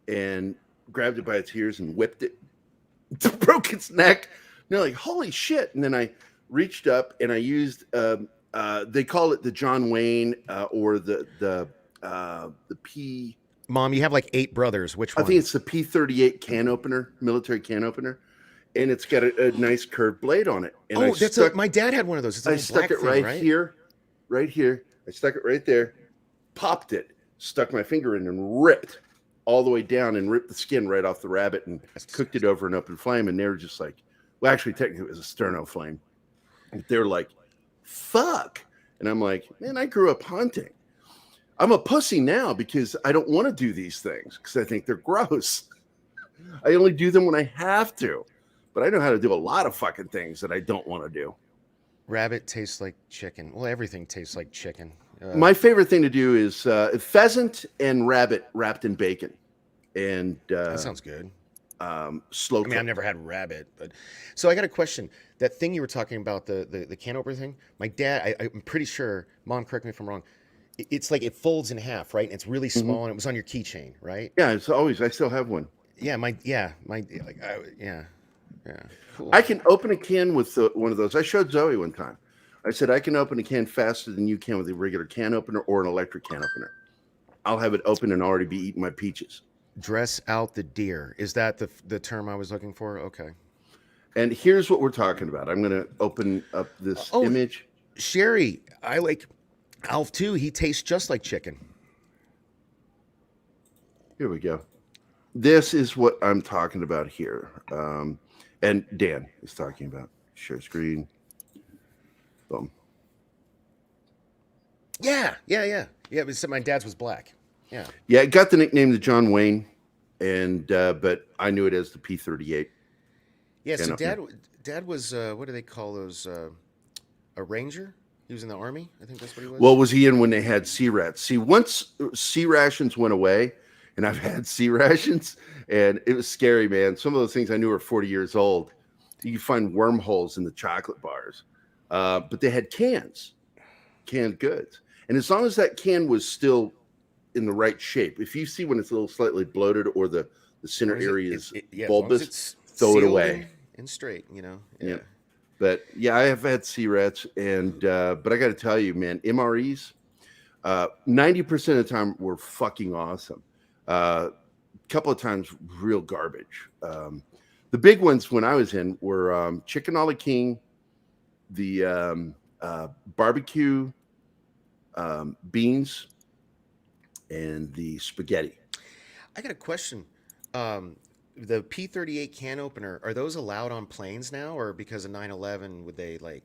and grabbed it by its ears and whipped it. Broke its neck. And they're like, holy shit. And then I reached up and I used they call it the John Wayne or the P. Mom, you have like 8 brothers. Which one? I think it's the P-38 can opener, military can opener, and it's got a nice curved blade on it. And my dad had one of those. It's I stuck it right here. I stuck it right there, popped it, stuck my finger in and ripped all the way down and ripped the skin right off the rabbit and cooked it over an open flame. And they were just like, well, actually, technically it was a sterno flame. And they're like, fuck. And I'm like, man, I grew up hunting. I'm a pussy now because I don't want to do these things because I think they're gross. I only do them when I have to. But I know how to do a lot of fucking things that I don't want to do. Rabbit tastes like chicken. Well, everything tastes like chicken. My favorite thing to do is pheasant and rabbit wrapped in bacon. And that sounds good. slow. I mean, I've never had rabbit, but so I got a question. That thing you were talking about, the can opener thing. My dad, I'm pretty sure. Mom, correct me if I'm wrong. It's like it folds in half, right? And it's really small, and it was on your keychain, right? Yeah, it's always. I still have one. Yeah, yeah. Cool. I can open a can with one of those. I showed Zoe one time. I said I can open a can faster than you can with a regular can opener or an electric can opener. I'll have it open and already be eating my peaches. Dress out the deer. Is that the term I was looking for? Okay. And here's what we're talking about. I'm going to open up this image. Sherry, I like Alf too. He tastes just like chicken. Here we go. This is what I'm talking about here. And Dan is talking about. Share screen. Boom. Yeah. But my dad's was black. Yeah. Yeah, it got the nickname to John Wayne, and but I knew it as the P-38. Yeah, so dad was what do they call those? A ranger? He was in the army. I think that's what he was. Well, was he in when they had sea rats? See, once sea rations went away, and I've had sea rations, and it was scary, man. Some of those things I knew were 40 years old. You could find wormholes in the chocolate bars, but they had canned goods, and as long as that can was still in the right shape, if you see when it's a little slightly bloated or the center area is bulbous, throw it away. And straight, Yeah. But yeah, I have had sea rats, and but I got to tell you, man, MREs, 90% of the time were fucking awesome. A couple of times, real garbage. The big ones when I was in were Chicken a la King, the barbecue beans, and the spaghetti. I got a question. The P-38 can opener, are those allowed on planes now, or because of 9/11 would they like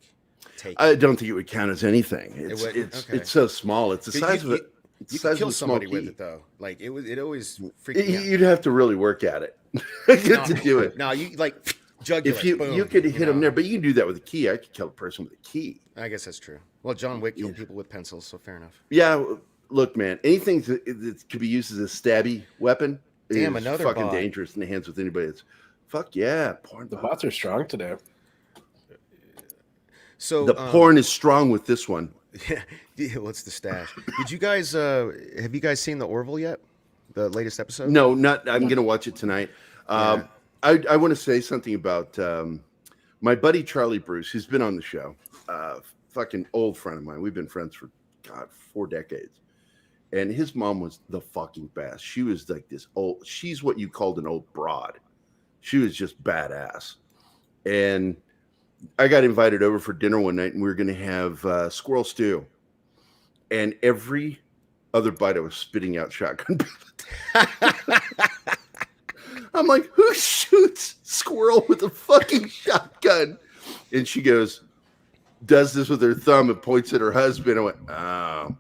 take? I don't think it would count as anything. It's so small. It's the size of it. You could kill somebody with it though. Like it always freaked me out. You'd have to really work at it to do it. No, you like jugular. If you could hit them there, but you can do that with a key. I could kill a person with a key. I guess that's true. Well, John Wick killed people with pencils, so fair enough. Yeah, look, man, anything that could be used as a stabby weapon is another fucking bot. dangerous in the hands with anybody. It's fuck yeah, porn. The bots are strong today. So the porn is strong with this one. Yeah, what's the stash? Did you guys have you guys seen the Orville yet? The latest episode? No, not. I'm gonna watch it tonight. I want to say something about my buddy Charlie Bruce, who's been on the show. Fucking old friend of mine. We've been friends for 4 decades. And his mom was the fucking best. She was like this old. She's what you called an old broad. She was just badass. And I got invited over for dinner one night, and we were going to have squirrel stew. And every other bite, I was spitting out shotgun pellets. I'm like, who shoots squirrel with a fucking shotgun? And she goes, does this with her thumb and points at her husband. I went, oh.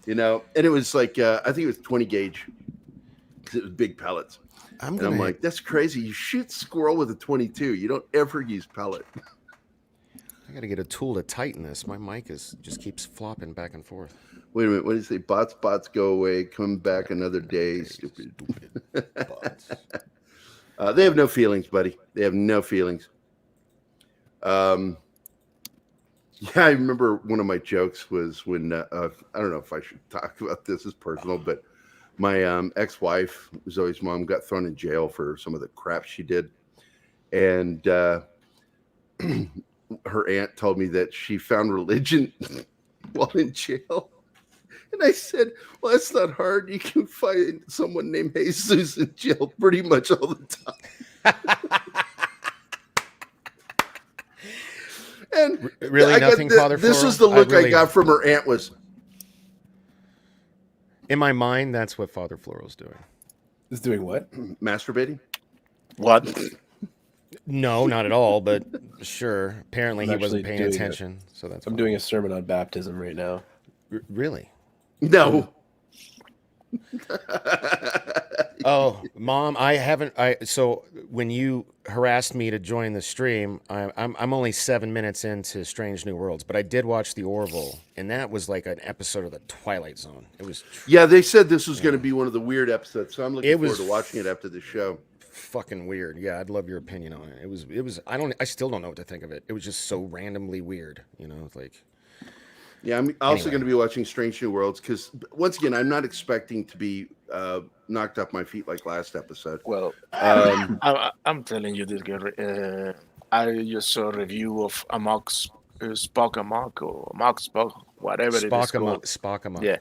And it was like, I think it was 20 gauge. It was big pellets. I'm like, that's crazy. You shoot squirrel with a 22. You don't ever use pellet. I got to get a tool to tighten this. My mic just keeps flopping back and forth. Wait a minute. What did you say? Bots go away. Come back another day. Stupid. Bots. They have no feelings, buddy. They have no feelings. Yeah, I remember one of my jokes was when I don't know if I should talk about this as personal, but my ex-wife, Zoe's mom, got thrown in jail for some of the crap she did, and her aunt told me that she found religion while in jail, and I said, "Well, that's not hard. You can find someone named Jesus in jail pretty much all the time." And really, nothing, Father Floral? This was the look I got from her aunt. Was in my mind, that's what Father Floral's doing. Is doing what? Masturbating? What? No, not at all. But sure. Apparently, he wasn't paying attention. So that's. I'm doing a sermon on baptism right now. Really? No. Oh, Mom, I haven't. So when you harassed me to join the stream, I'm only 7 minutes into Strange New Worlds, but I did watch the Orville, and that was like an episode of the Twilight Zone. It was. Yeah, they said this was going to be one of the weird episodes, so I'm looking forward to watching it after the show. fucking weird. Yeah, I'd love your opinion on it. It was. I still don't know what to think of it. It was just so randomly weird. You know, it's like. Yeah, I'm also Anyway. going to be watching Strange New Worlds because, once again, I'm not expecting to be knocked off my feet like last episode. Well, I'm telling you this, Gerry. I just saw a review of Spock Amok or Amok Spock, whatever it is called. Spock Amok. Yeah,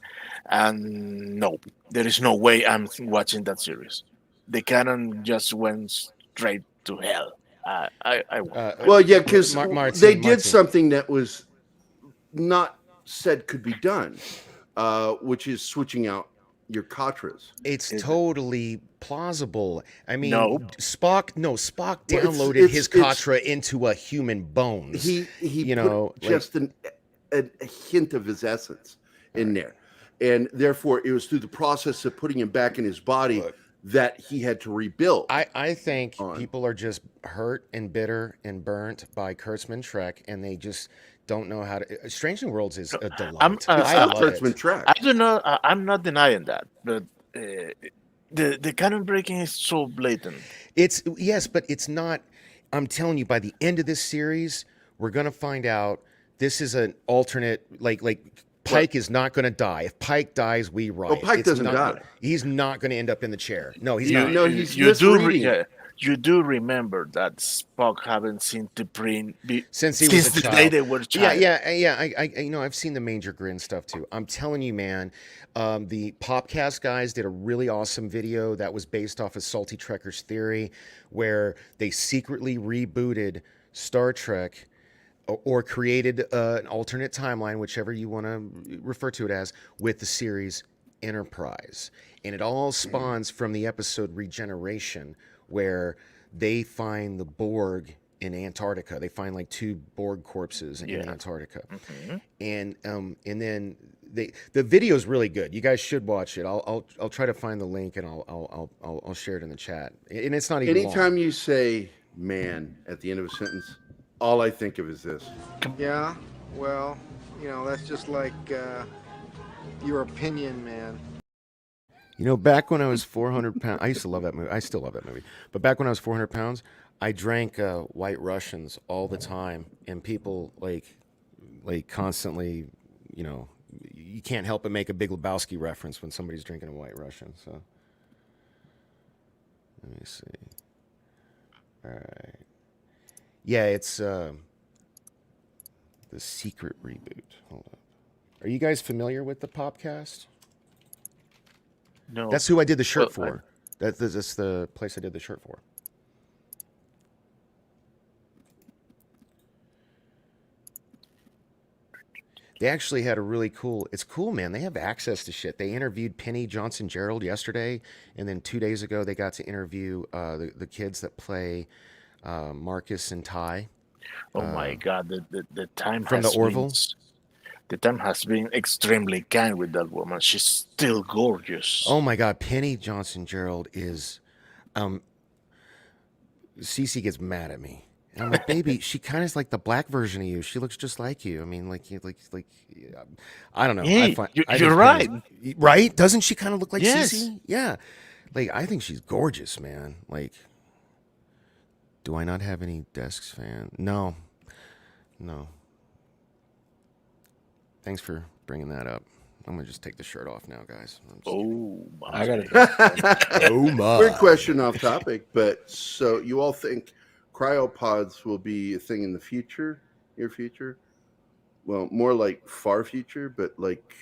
and no, there is no way I'm watching that series. The canon just went straight to hell. I won't. Well, yeah, because Martin, they did something that was not said could be done, which is switching out your Katras. It's totally plausible. I mean, No. Spock downloaded it's- his it's- Katra into a human bones. He you put know, just a hint of his essence in there, and therefore it was through the process of putting him back in his body that he had to rebuild. I think people are just hurt and bitter and burnt by Kurtzman Trek, and they just don't know how to. Strange New Worlds is a delight. I love it. Trek. I do not. I'm not denying that, but the canon breaking is so blatant. It's yes, but it's not. I'm telling you, by the end of this series, we're gonna find out this is an alternate. Like Pike is not gonna die. If Pike dies, we riot. Well, Pike doesn't die. He's not gonna end up in the chair. No, he's You- not. No, he's you do. misreading it. You do remember that Spock haven't seen the brain Since he was a the child. day they were a child. Yeah. I I've seen the Major Grin stuff too. I'm telling you, man. The Popcast guys did a really awesome video that was based off of Salty Trekker's theory, where they secretly rebooted Star Trek or created an alternate timeline, whichever you want to refer to it as, with the series Enterprise, and it all spawns from the episode Regeneration, where they find the Borg in Antarctica. They find like 2 Borg corpses in Antarctica, and then the video is really good. You guys should watch it. I'll try to find the link and I'll share it in the chat. And it's not even Anytime long. you say "man" at the end of a sentence, all I think of is this. Yeah, well, that's just like your opinion, man. You know, back when I was 400 pounds, I used to love that movie. I still love that movie. But back when I was 400 pounds, I drank White Russians all the time, and people like constantly, you can't help but make a Big Lebowski reference when somebody's drinking a White Russian. So let me see. All right. Yeah, it's the Secret Reboot. Hold up. Are you guys familiar with the Popcast? No. That's who I did the shirt for. That's the place I did the shirt for. They actually had a really cool. It's cool, man. They have access to shit. They interviewed Penny Johnson Gerald yesterday, and then 2 days ago they got to interview the kids that play Marcus and Ty. Oh my God! The time from has the Orville. The time has been extremely kind with that woman. She's still gorgeous. Oh my God, Penny Johnson Gerald is. Cece gets mad at me. And I'm like, baby, she kind of is like the black version of you. She looks just like you. I mean, like, I don't know. Hey, I you're think right. Penny's- right? Doesn't she kind of look like Yes. Cece? Yeah. Like, I think she's gorgeous, man. Like, do I not have any desks fan? No. Thanks for bringing that up. I'm gonna just take the shirt off now, guys. Oh my! I gotta. Oh my! Weird question off topic, but so you all think cryopods will be a thing in the future, near future? Well, more like far future, but like,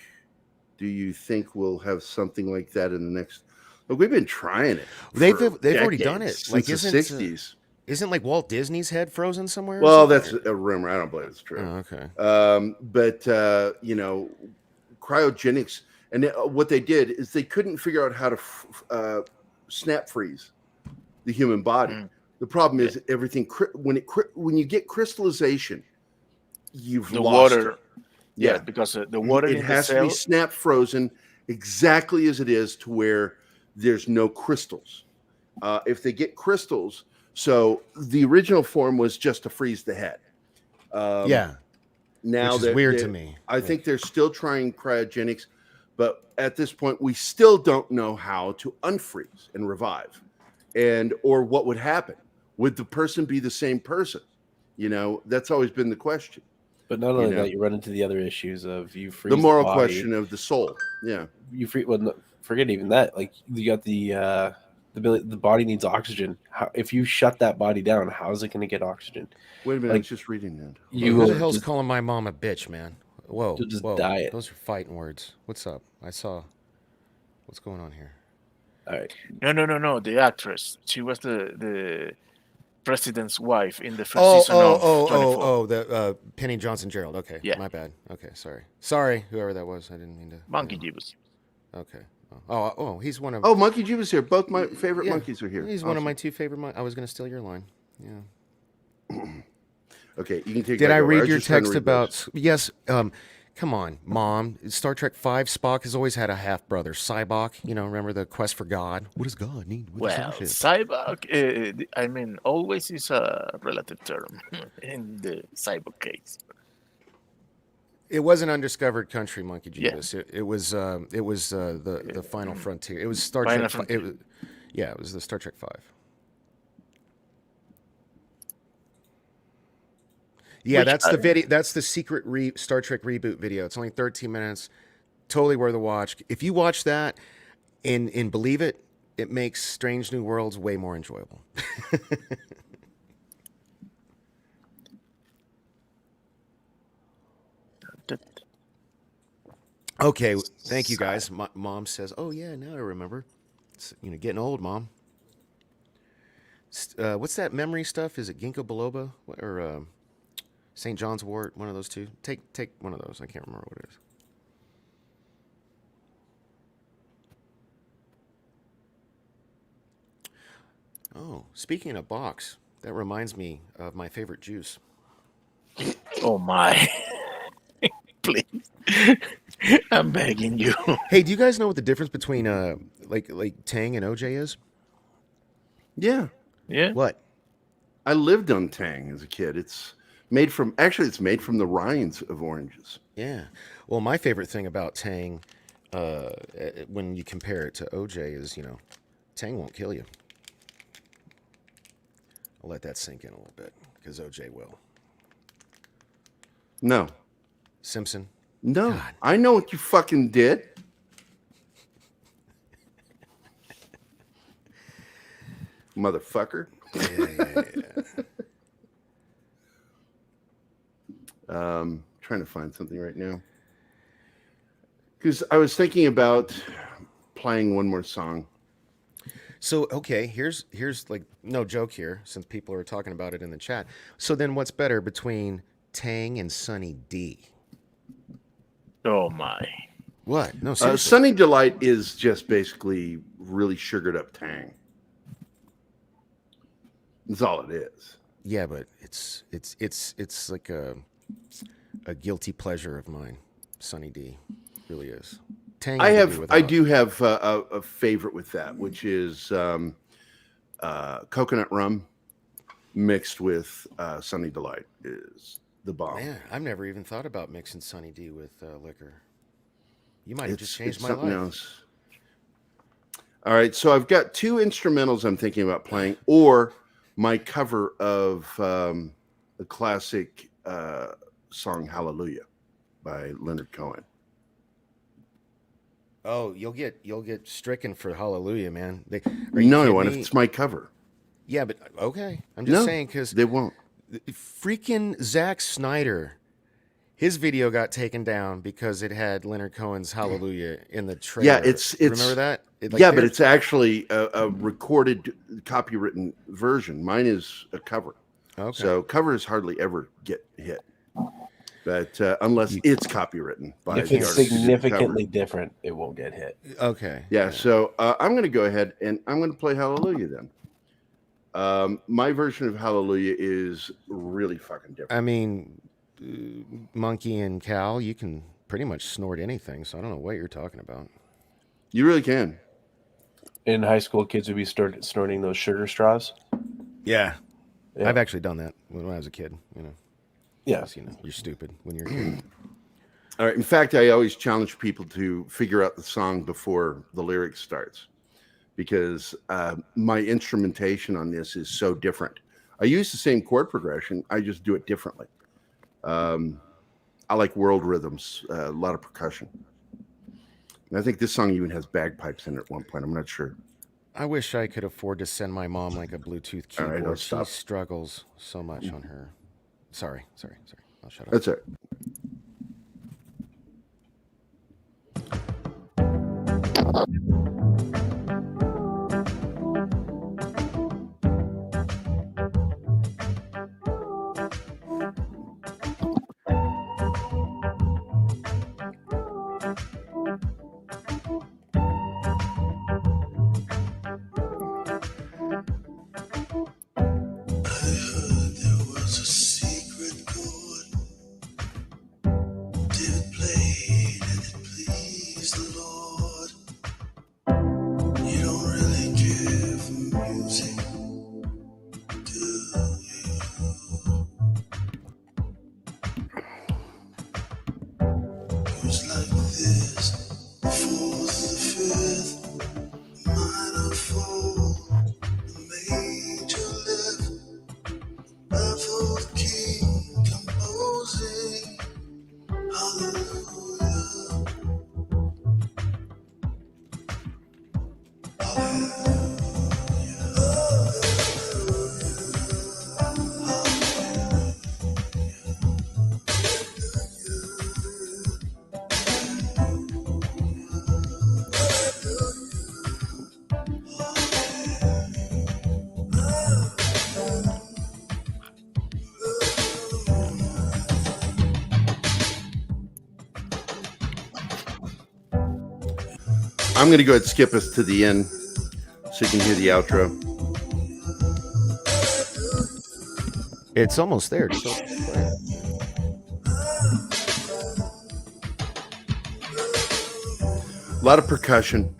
do you think we'll have something like that in the next? Look, we've been trying it. They've for already done it. decades, Like, since isn't the 60s. Isn't like Walt Disney's head frozen somewhere? or Well, something? that's a rumor. I don't believe it's true. Oh, okay. But cryogenics, and what they did is they couldn't figure out how to snap freeze the human body. The problem is everything when you get crystallization, you've The lost water. it. Yeah, because the water it in has the to be cell. snap frozen exactly as it is to where there's no crystals. If they get crystals, so the original form was just to freeze the head. Yeah. Now Which is weird to me. I think they're still trying cryogenics, but at this point, we still don't know how to unfreeze and revive. and or what would happen? Would the person be the same person? You know, that's always been the question. But not only that, you run into the other issues of you freeze The moral body, question of the soul. Yeah. You free. Well, no, forget even that. Like you got the body needs oxygen. If you shut that body down, how is it going to get oxygen? Wait a minute, I Like, was just reading that. You Who the hell's calling my mom a bitch, man? Whoa, You'll just whoa. die it. Those are fighting words. What's up? I saw. What's going on here? All right. No. The actress. She was the president's wife in the first season of 24. The Penny Johnson Gerald. Okay, Yeah. my bad. Okay, sorry, whoever that was. I didn't mean to. Monkey Jeebus. Okay. Oh, he's one of. Oh, Monkey Jeebus here. Both my favorite monkeys are here. He's one of my two favorite. I was going to steal your line. Yeah. Okay, you can take. Did I over. read was your just trying to text read about? those. Yes. Come on, Mom. Star Trek V. Spock has always had a half brother, Cybok. You know, remember the quest for God? What does God need? What is Well, that shit? cyborg, I mean, always is a relative term in the cyborg case. It was an undiscovered country, Monkey Yeah. Jeebus. It was the final frontier. It was Star Final Trek. Frontier. It was the Star Trek V. Yeah, Which that's the video. That's the secret Star Trek reboot video. It's only 13 minutes. Totally worth a watch. If you watch that and believe it, it makes Strange New Worlds way more enjoyable. Okay, thank you guys. Mom says, "Oh yeah, now I remember. It's, getting old, Mom." What's that memory stuff? Is it ginkgo biloba or St. John's wort? One of those two. Take one of those. I can't remember what it is. Oh, speaking of box, that reminds me of my favorite juice. Oh my! Please, I'm begging you. Hey, do you guys know what the difference between like Tang and OJ is? Yeah. Yeah. What? I lived on Tang as a kid. It's made from the rinds of oranges. Yeah. Well, my favorite thing about Tang, when you compare it to OJ, is Tang won't kill you. I'll let that sink in a little bit because OJ will. No. Simpson. No. God. I know what you fucking did. Motherfucker. Yeah. Trying to find something right now. Because I was thinking about playing one more song. So, okay, here's like no joke here, since people are talking about it in the chat. So then what's better between Tang and Sunny D? Oh my! What? No, seriously. Sunny Delight is just basically really sugared up Tang. That's all it is. Yeah, but it's like a guilty pleasure of mine. Sunny D really is. Tang I do have a favorite with that, which is coconut rum mixed with Sunny Delight is the bomb. Man, I've never even thought about mixing Sunny D with liquor. You might have just changed my something life. else. All right, so I've got two instrumentals I'm thinking about playing, or my cover of the classic song "Hallelujah" by Leonard Cohen. Oh, you'll get stricken for Hallelujah, man. No, I won't if it's my cover. Yeah, but okay. I'm just saying because they won't. Freaking Zack Snyder, his video got taken down because it had Leonard Cohen's Hallelujah in the trailer. Yeah, it's remember that? But it's actually a recorded, copywritten version. Mine is a cover. Okay. So covers hardly ever get hit, but unless it's copywritten by if the it's artist who did the significantly cover. different, it won't get hit. Okay. Yeah. So I'm going to go ahead and I'm going to play Hallelujah then. My version of Hallelujah is really fucking different. I mean, Monkey and Cal, you can pretty much snort anything, so I don't know what you're talking about. You really can. In high school, kids would be snorting those sugar straws. Yeah. Yeah. I've actually done that when I was a kid. Yeah. 'Cause, you're stupid when you're a kid. All right. In fact, I always challenge people to figure out the song before the lyrics starts, because my instrumentation on this is so different. I use the same chord progression, I just do it differently. I like world rhythms, a lot of percussion. And I think this song even has bagpipes in it at one point. I'm not sure. I wish I could afford to send my mom like a Bluetooth All right, keyboard. I'll She stop. struggles so much on her. Sorry. I'll shut up. That's it. I'm going to go ahead and skip us to the end so you can hear the outro. It's almost there. Just play it. A lot of percussion.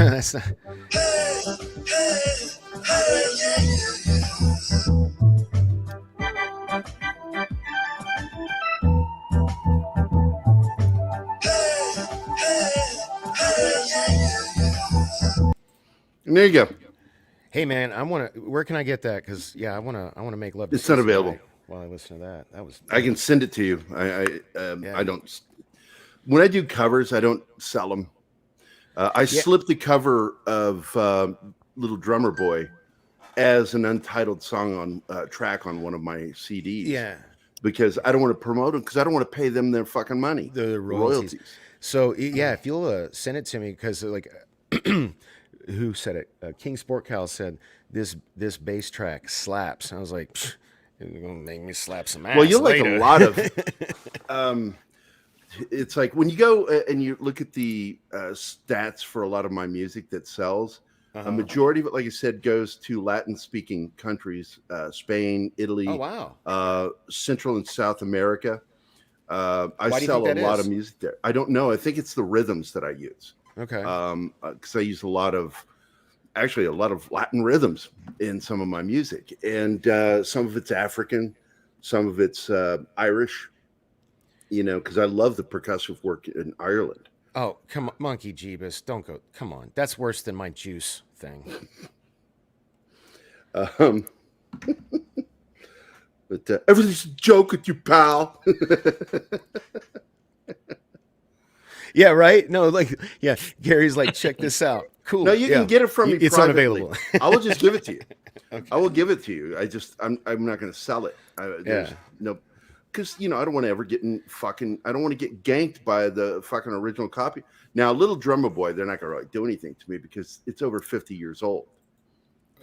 That's not. And there you go. Hey man, I want to. Where can I get that? Because I want to make love. To It's not CCI available. While I listen to that, that was. I can send it to you. I don't. When I do covers, I don't sell them. I slipped the cover of "Little Drummer Boy" as an untitled song on track on one of my CDs. Yeah. Because I don't want to promote them because I don't want to pay them their fucking money. The royalties. So if you'll send it to me, because like, who said it? King Sport Cal said this bass track slaps. I was like, you're gonna make me slap some ass. Well, you'll later. like a lot of. It's like when you go and you look at the stats for a lot of my music that sells. A majority of it, like I said, goes to Latin-speaking countries: Spain, Italy. Oh wow! Central and South America. I Why do you sell think a that lot is? of music there. I don't know. I think it's the rhythms that I use. Okay. Because I use a lot of Latin rhythms in some of my music, and some of it's African, some of it's Irish. You know, because I love the percussive work in Ireland. Oh, come on, Monkey Jeebus. Don't go. Come on. That's worse than my juice thing. But everything's a joke with you, pal. Yeah, right? No, like, yeah. Gary's like, check this out. Cool. No, you can get it from me It's privately. unavailable. I will just give it to you. Okay. I will give it to you. I'm not going to sell it. There's no, because I don't want to ever get in I don't want to get ganked by the fucking original copy. Now, Little Drummer Boy, they're not going to really do anything to me because it's over 50 years old.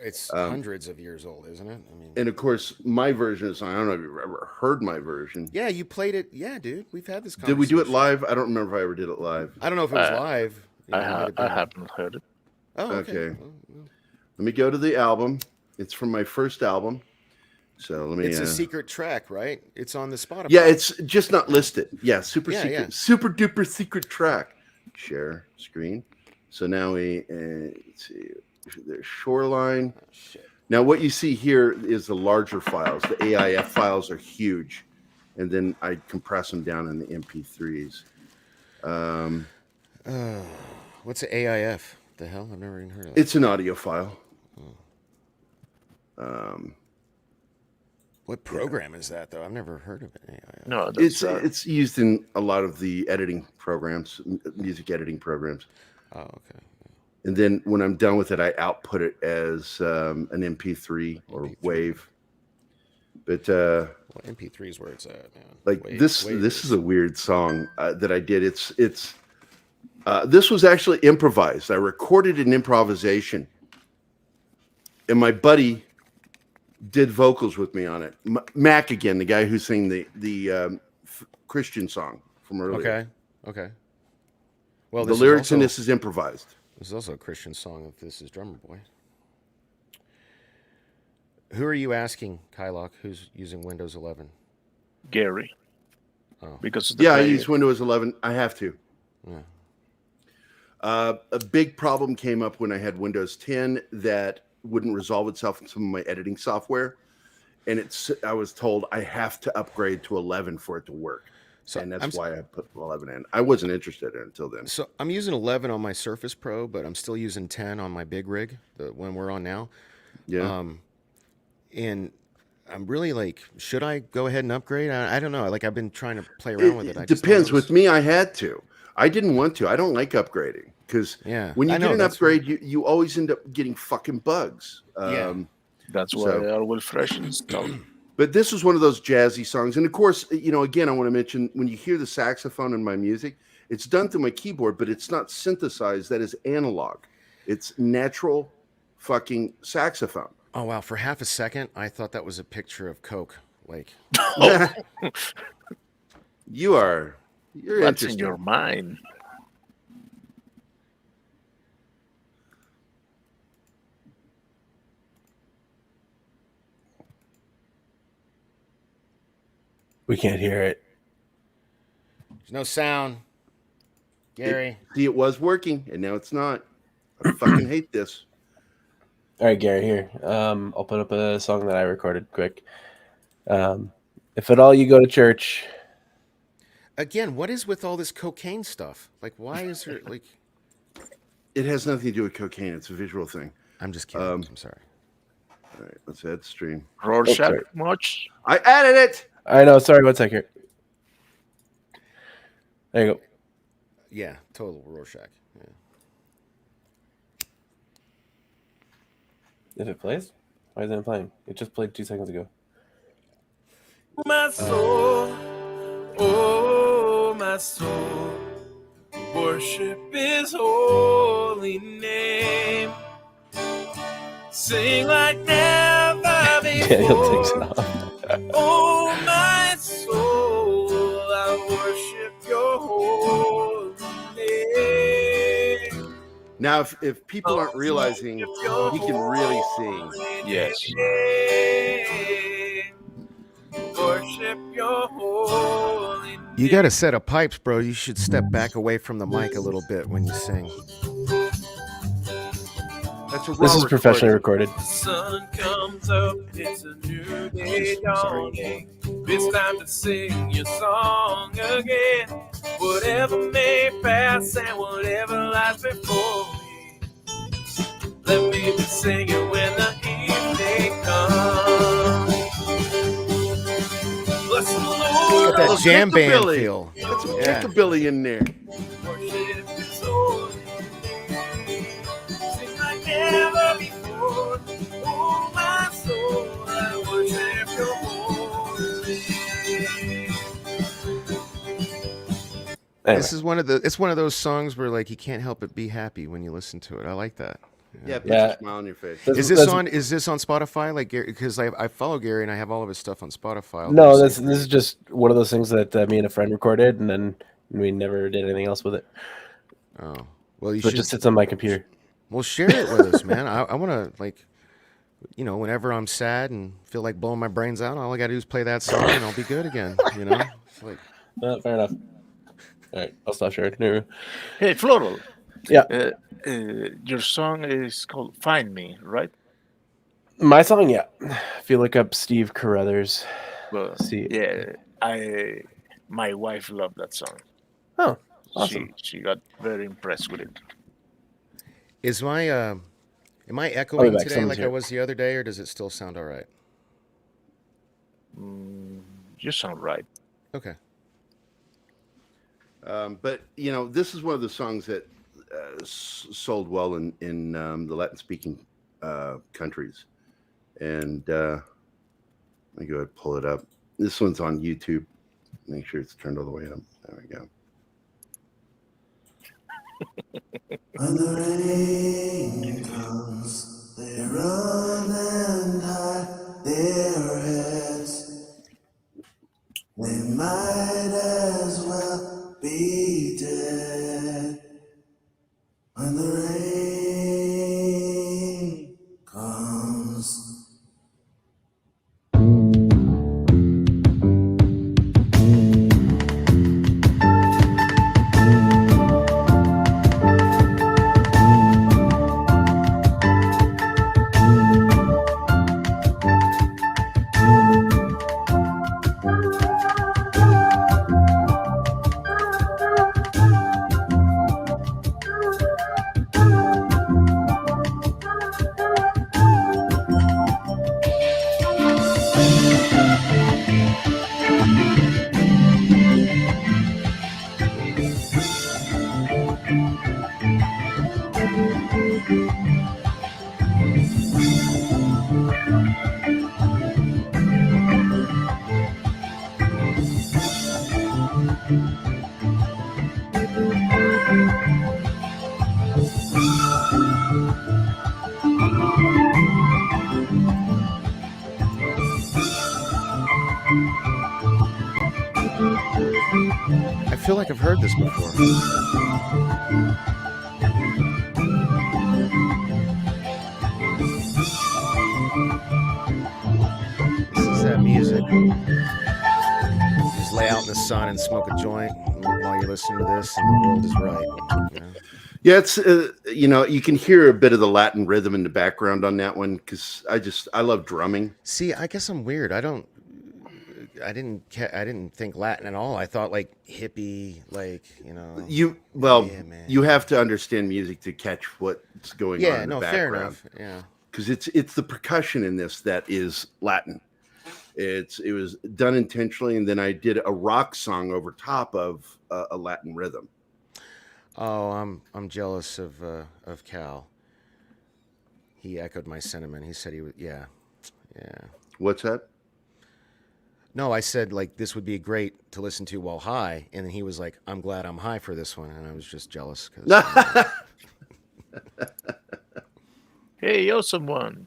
It's hundreds of years old, isn't it? I mean, and of course, my version is, I don't know if you've ever heard my version. yeah, you played it. Yeah, dude, we've had this Did conversation. we do it live? I don't remember if I ever did it live. I don't know if it was live. I haven't heard it. Oh, okay. Let me go to the album. It's from my first album. So let me. It's a secret track, right? It's on the Spotify. Yeah, it's just not listed. Yeah, super secret, yeah. super duper secret track. Share screen. So now we let's see. There's Shoreline. Oh, shit. Now what you see here is the larger files. The AIF files are huge, and then I compress them down in the MP3s. What's an AIF? The hell? I've never even heard of that. It's an audio file. What program is that, though? I've never heard of it. AIF. No, it's used in a lot of the editing programs, music editing programs. Oh, okay. And then when I'm done with it, I output it as an MP3 or WAV. But well, MP3 is where it's at, man. Like this is a weird song that I did. This was actually improvised. I recorded an improvisation, and my buddy did vocals with me on it. Mac again, the guy who sang the Christian song from earlier. Okay. Well, the lyrics in this is improvised. This is also a Christian song. If this is Drummer Boy. Who are you asking, Kylock? Who's using Windows 11? Gerry. Oh, because I use Windows 11. I have to. Yeah. A big problem came up when I had Windows 10 that wouldn't resolve itself in some of my editing software, and I was told I have to upgrade to 11 for it to work. So and that's why I put 11 in. I wasn't interested in it until then. So I'm using 11 on my Surface Pro, but I'm still using 10 on my big rig, the one we're on now. Yeah. And I'm really like, should I go ahead and upgrade? I don't know. Like I've been trying to play around with it. It depends. With me, I had to. I didn't want to. I don't like upgrading because when you get an upgrade, you always end up getting fucking bugs. That's why they are well fresh and stuff. But this was one of those jazzy songs. And of course, again, I want to mention when you hear the saxophone in my music, it's done through my keyboard, but it's not synthesized. That is analog. It's natural fucking saxophone. Oh, wow. For half a second, I thought that was a picture of Coke. Like, you're What's interesting. in your mind? We can't hear it. There's no sound. Gerry. It was working, and now it's not. I fucking hate this. All right, Gerry, here. I'll put up a song that I recorded quick. If at all you go to church. Again, what is with all this cocaine stuff? Like, why is there, like... It has nothing to do with cocaine. It's a visual thing. I'm just kidding. I'm sorry. All right, let's add stream. Rorschach much? I added it! I know. Sorry, 1 second. There you go. Yeah, total Rorschach. Yeah. If it plays? Why isn't it playing? It just played 2 seconds ago. My soul, oh my soul, worship His holy name. Sing like never before. Daniel takes it off. Oh my soul, I worship Your holy name. Now, if people aren't realizing, he can really sing. Yes. Worship Your holy name. You got a set of pipes, bro. You should step back away from the mic a little bit when you sing. This is professionally recorded. The sun comes up, it's a new day dawning. It's time to sing your song again. Whatever may pass and whatever lies before me, let me be singing when the evening comes. Bless the Lord. Got that jam band Rockabilly. feel. Got some rockabilly in there. Worship His holy name. Sing like never before. Oh, my soul, I worship Your holy name. This is one of those songs where like you can't help but be happy when you listen to it. I like that. Yeah, it puts Yeah. a smile on your face. Is this on Spotify? Like, because I follow Gerry and I have all of his stuff on Spotify. I'll do No, the this same this for is you. just one of those things that me and a friend recorded, and then we never did anything else with it. Oh, well, you So it should. just sits on my computer. Well, share it with us, man. I want to, like, whenever I'm sad and feel like blowing my brains out, all I got to do is play that song and I'll be good again. It's like, Fair enough. All right, I'll stop sharing. No. Hey, Floral. Yeah. Your song is called "Find Me," right? My song, yeah. If you look up Steve Carruthers, Well, see. yeah, my wife loved that song. Oh, awesome. She got very impressed with it. am I I'll be echoing back. today Someone's like I here. was the other day, or does it still sound all right? You sound right. Okay. But this is one of the songs that sold well in the Latin-speaking countries, and let me go ahead and pull it up. This one's on YouTube. Make sure it's turned all the way up. There we go. When the rain comes, they run and hide their heads. They might as well be dead. When the rain comes. I feel like I've heard this before. This is that music. Just lay out in the sun and smoke a joint while you're listening to this, and the world is right. Yeah, it's you can hear a bit of the Latin rhythm in the background on that one because I love drumming. See, I guess I'm weird. I didn't think Latin at all. I thought like hippie, like You have to understand music to catch what's going on in the background. Fair enough. Yeah, because it's the percussion in this that is Latin. It was done intentionally, and then I did a rock song over top of a Latin rhythm. Oh, I'm jealous of Cal. He echoed my sentiment. He said he would. Yeah. What's that? No, I said like this would be great to listen to while high, and then he was like, "I'm glad I'm high for this one," and I was just jealous because. Hey, yo, someone.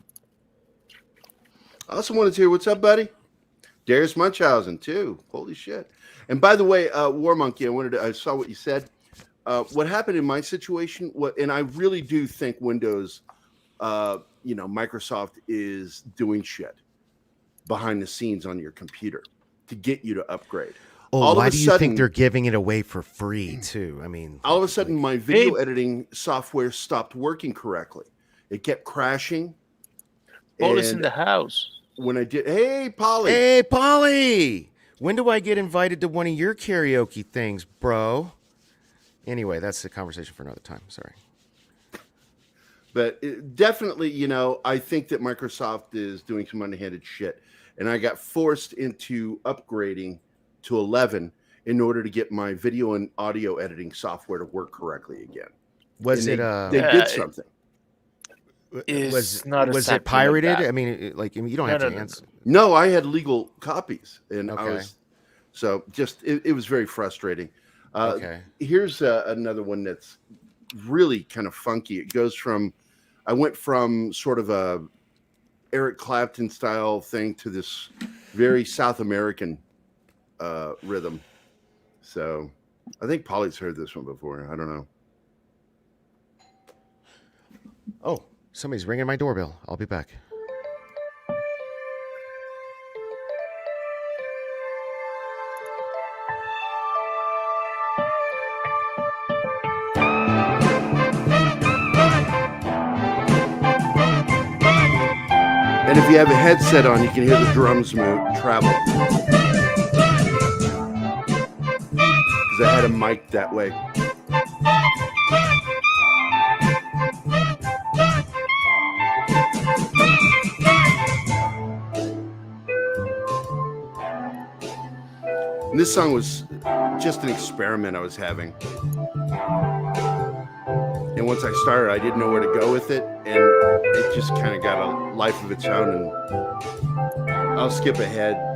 Awesome one is here. What's up, buddy? Darius Munchausen too. Holy shit! And by the way, War Monkey, I saw what you said. What happened in my situation? And I really do think Windows, Microsoft is doing shit behind the scenes on your computer to get you to upgrade. Oh, why do you think they're giving it away for free too? I mean, all of a sudden, my video editing software stopped working correctly. It kept crashing. Paul is in the house. When I did, hey, Polly. Hey, Polly. When do I get invited to one of your karaoke things, bro? Anyway, that's the conversation for another time. Sorry. But definitely, I think that Microsoft is doing some underhanded shit. And I got forced into upgrading to 11 in order to get my video and audio editing software to work correctly again. They did something. Was it pirated? I mean, you don't have to answer. No, I had legal copies, and okay. It was very frustrating. Okay. Here's another one that's really kind of funky. It goes from I went from sort of a Eric Clapton style thing to this very South American rhythm. So I think Polly's heard this one before. I don't know. Oh, somebody's ringing my doorbell. I'll be back. And if you have a headset on, you can hear the drums travel. Because I had a mic that way. And this song was just an experiment I was having. And once I started, I didn't know where to go with it. And it just kind of got a life of its own. And I'll skip ahead.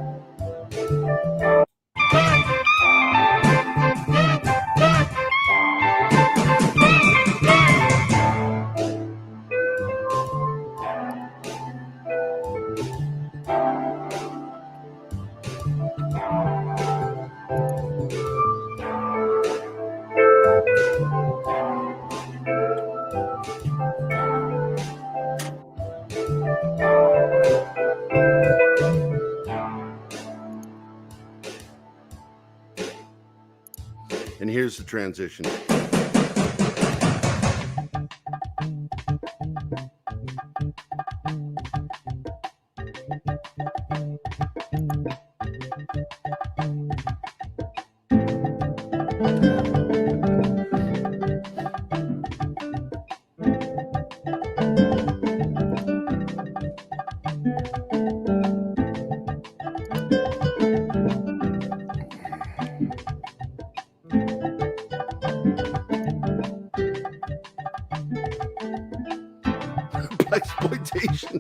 And here's the transition. Exploitation.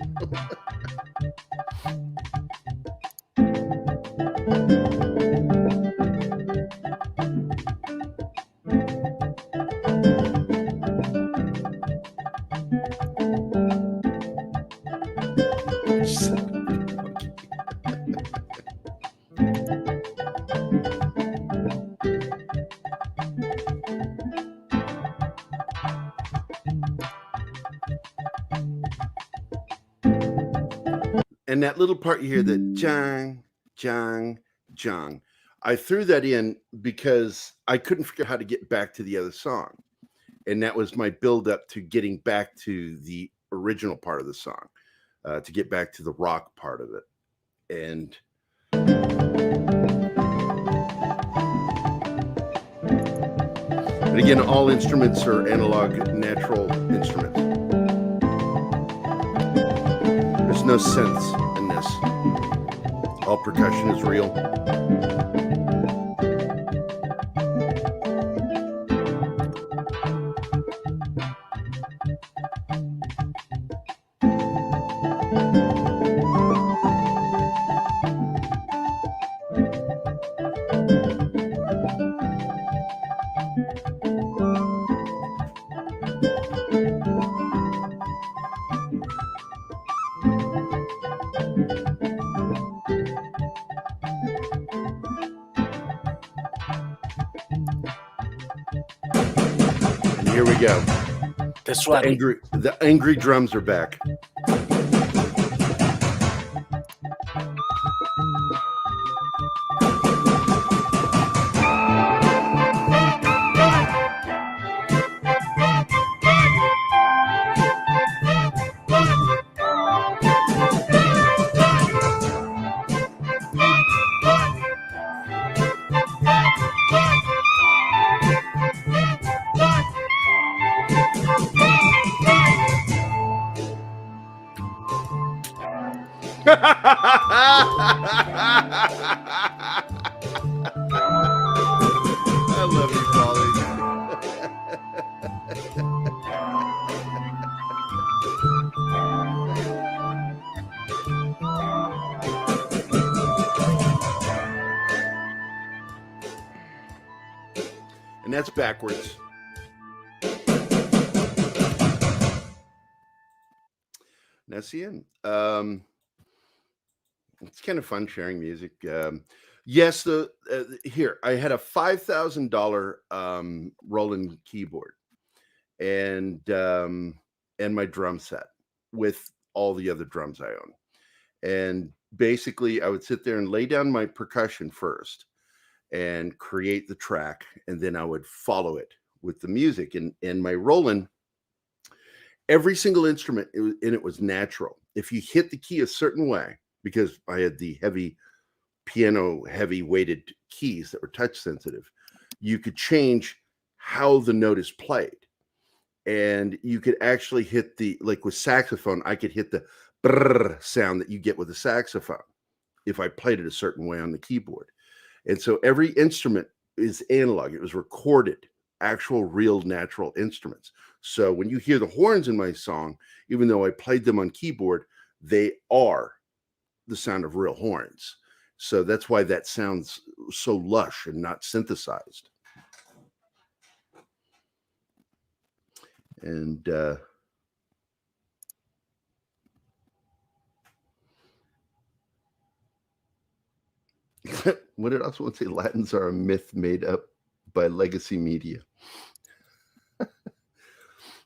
And that little part you hear, the jang, jang, jang. I threw that in because I couldn't figure out how to get back to the other song. And that was my build up to getting back to the original part of the song, to get back to the rock part of it. And again, all instruments are analog, natural instruments. There's no synths in this. All percussion is real. Here we go. The angry drums are back. I love you, And that's backwards. That's the end. It's kind of fun sharing music. Yes, here I had a $5,000 Roland keyboard and my drum set with all the other drums I own. And basically, I would sit there and lay down my percussion first and create the track, and then I would follow it with the music. And my Roland, every single instrument in it was natural. If you hit the key a certain way, because I had the heavy weighted keys that were touch sensitive, you could change how the note is played. And you could actually hit like with saxophone, I could hit the brrr sound that you get with a saxophone if I played it a certain way on the keyboard. And so every instrument is analog. It was recorded, actual, real, natural instruments. So when you hear the horns in my song, even though I played them on keyboard, they are the sound of real horns. So that's why that sounds so lush and not synthesized. And what did I also want to say? Latins are a myth made up by legacy media.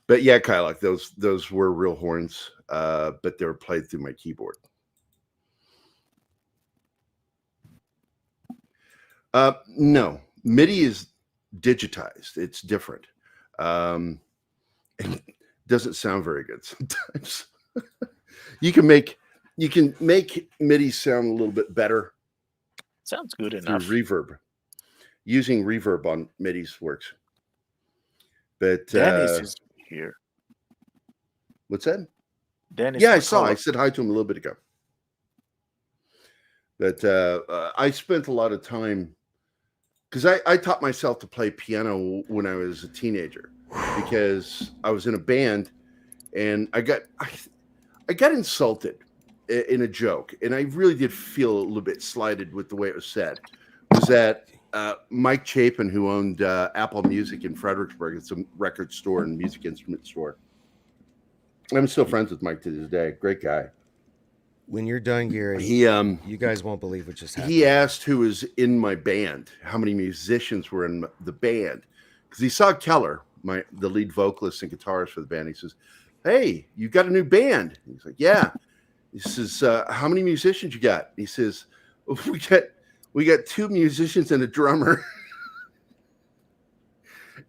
But yeah, Kylock, those were real horns, but they were played through my keyboard. No, MIDI is digitized. It's different. It doesn't sound very good sometimes. You can make MIDI sound a little bit better. Sounds good enough. Through reverb. Using reverb on MIDIs works. But Dennis is here. What's that? Dennis. Yeah, I saw. I said hi to him a little bit ago. But I spent a lot of time because I taught myself to play piano when I was a teenager because I was in a band and I got insulted in a joke, and I really did feel a little bit slighted with the way it was said. Was that Mike Chapin, who owned Apple Music in Fredericksburg? It's a record store and music instrument store. I'm still friends with Mike to this day. Great guy. When you're done, Gerry, you guys won't believe what just happened. He asked who was in my band, how many musicians were in the band, because he saw Keller, the lead vocalist and guitarist for the band. He says, "Hey, you got a new band?" And he's like, "Yeah." He says, "How many musicians you got?" He says, "We got 2 musicians and a drummer."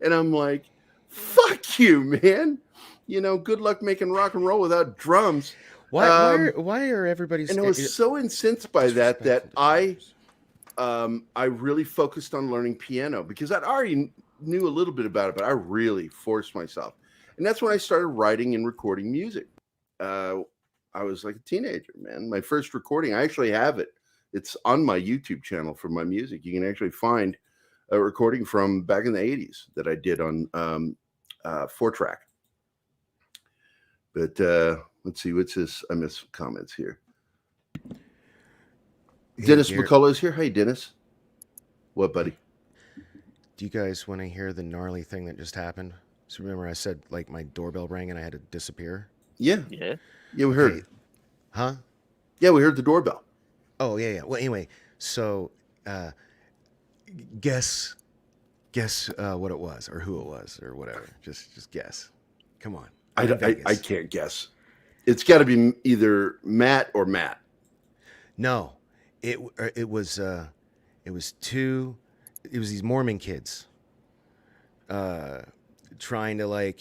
And I'm like, "Fuck you, man! Good luck making rock and roll without drums." Why are everybody? And I was so incensed by that I really focused on learning piano because I'd already knew a little bit about it, but I really forced myself. And that's when I started writing and recording music. I was like a teenager, man. My first recording, I actually have it. It's on my YouTube channel for my music. You can actually find a recording from back in the 80s that I did on 4-track. But let's see, what's this? I missed some comments here. Hey, Dennis Gerry. McCullough is here. Hey, Dennis. What, buddy? Do you guys want to hear the gnarly thing that just happened? So remember I said like my doorbell rang and I had to disappear? Yeah. Yeah. Yeah, we heard. Huh? Yeah, we heard the doorbell. Oh, yeah. Well, anyway, so guess what it was or who it was or whatever. Just guess. Come on. I can't guess. It's got to be either Matt or Matt. No, it was these Mormon kids trying to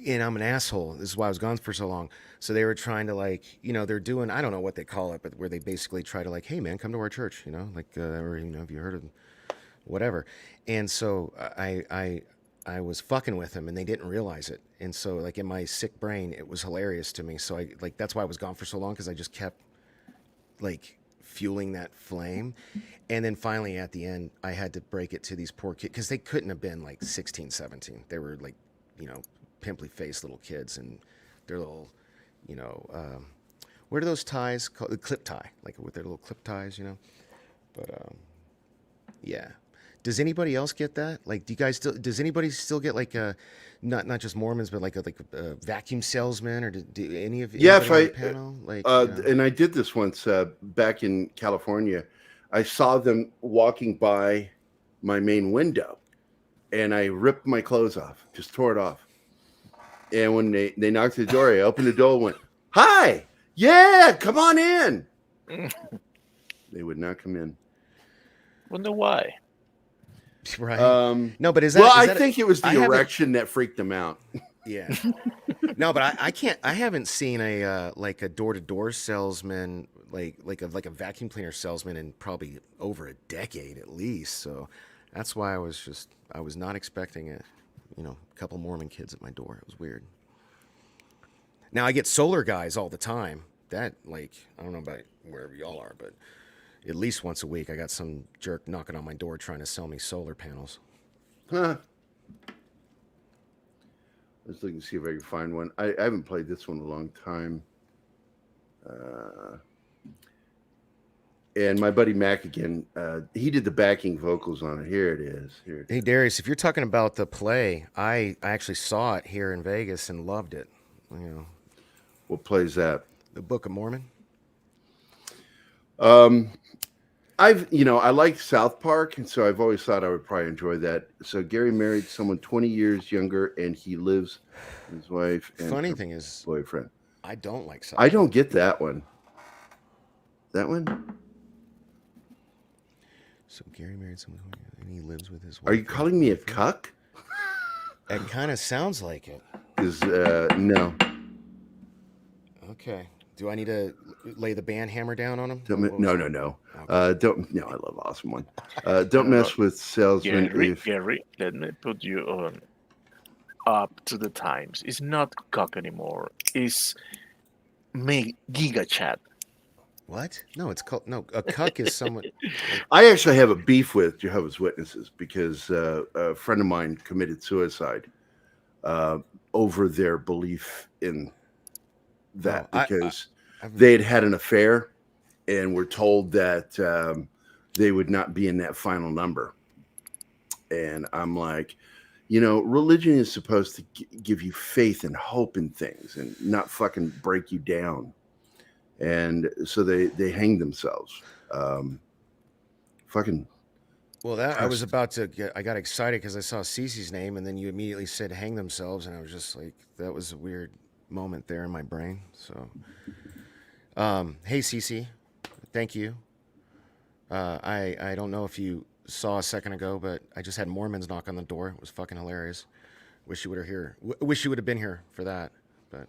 and I'm an asshole. This is why I was gone for so long. So they were trying to they're doing, I don't know what they call it, but where they basically try to hey man, come to our church, or have you heard of whatever. And so I was fucking with them and they didn't realize it. And so in my sick brain, it was hilarious to me. So I that's why I was gone for so long, because I just kept fueling that flame. And then finally at the end, I had to break it to these poor kids because they couldn't have been 16, 17. They were pimply faced little kids, and their little, what are those ties called? The clip tie, with their little clip ties, But yeah. Does anybody else get that? Like, do you guys still? Does anybody still get like not just Mormons, but like a vacuum salesman, or do any of Yeah, if anybody I on the panel like? and I did this once back in California. I saw them walking by my main window, and I ripped my clothes off, just tore it off. And when they knocked at the door, I opened the door and went, "Hi, yeah, come on in." They would not come in. Wonder why. Right. No, but is that? Well, is I that think it was the haven't- erection that freaked them out. Yeah. No, but I can't. I haven't seen a like a door-to-door salesman, like a vacuum cleaner salesman in probably over a decade at least. So that's why I was not expecting it. You know, a couple Mormon kids at my door. It was weird. Now I get solar guys all the time. That, like, I don't know about wherever y'all are, but at least once a week I got some jerk knocking on my door trying to sell me solar panels. Huh. Let's look and see if I can find one. I haven't played this one in a long time. And my buddy Mac again, he did the backing vocals on it. Here it is. Hey, Darius, if you're talking about the play, I actually saw it here in Vegas and loved it. You know, what play is that? The Book of Mormon. I like South Park, and so I've always thought I would probably enjoy that. So Gerry married someone 20 years younger, and he lives with his wife and Funny thing is, boyfriend. I don't like South I don't get that one. That one? So Gerry married someone and he lives with his wife. Are you calling me a cuck? It kind of sounds like it. No. Okay. Do I need to lay the band hammer down on him? No. Don't. No, I love Awesome One. Don't mess with salesmen. Gerry, let me put you on up to the times. It's not cock anymore. It's Giga Chat. What? No, it's called a cuck is someone. I actually have a beef with Jehovah's Witnesses because a friend of mine committed suicide over their belief in that because they had an affair and were told that they would not be in that final number. And I'm like, religion is supposed to give you faith and hope in things and not fucking break you down. And so they hanged themselves. Fucking. Well, I was about to I got excited because I saw Cece's name, and then you immediately said hang themselves, and I was just like, that was a weird moment there in my brain. So, hey Cece, thank you. I don't know if you saw a second ago, but I just had Mormons knock on the door. It was fucking hilarious. Wish you would have been here for that, but.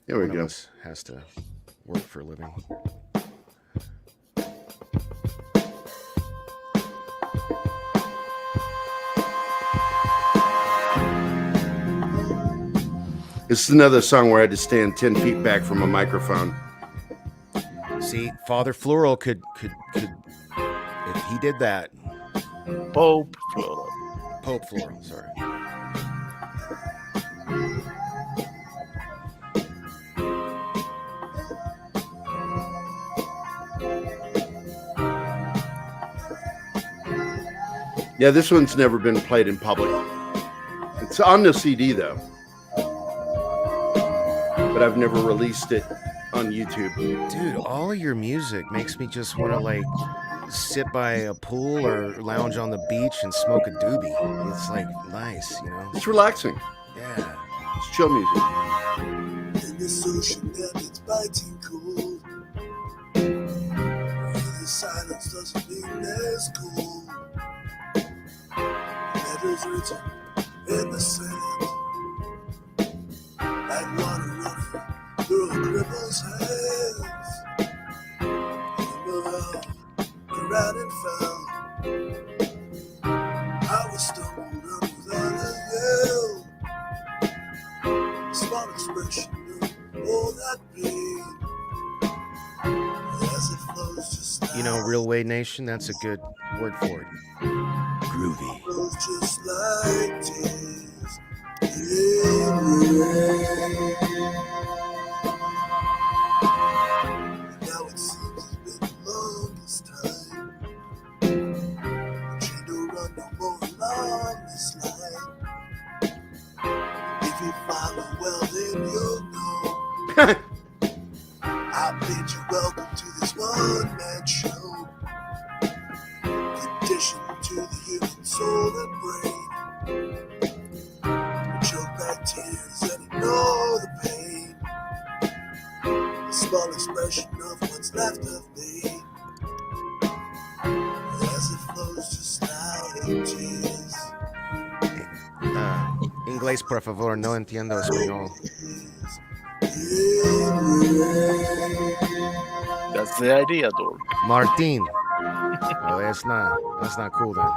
There we One go. of us has to work for a living. This is another song where I had to stand 10 feet back from a microphone. See, Father Floral could if he did that. Pope Floral. Pope Floral, sorry. Yeah, this one's never been played in public. It's on the CD though, but I've never released it on YouTube. Dude, all of your music makes me just want to like sit by a pool or lounge on the beach and smoke a doobie. It's like nice, It's relaxing. Yeah. It's chill music. In this ocean that it's biting cold, the silence doesn't mean there's cold. Letters written in the sand, like water running through a cripple's hands. Remember how we ran and fell, how we stumbled up without a yell. Small expression of all that pain, as it flows just like Real Way Nation, that's a good word for it. Groovy. flows just like tears in rain. Now it seems it's been the longest time I bid you welcome to this one-man show. Addition to the human soul and brain. Choke back tears and ignore the pain. A small expression of what's left of me. As it flows just out of tears. Inglés, por favor, no entiendo español. That's the idea, Dork. Martin. Well, that's not cool then.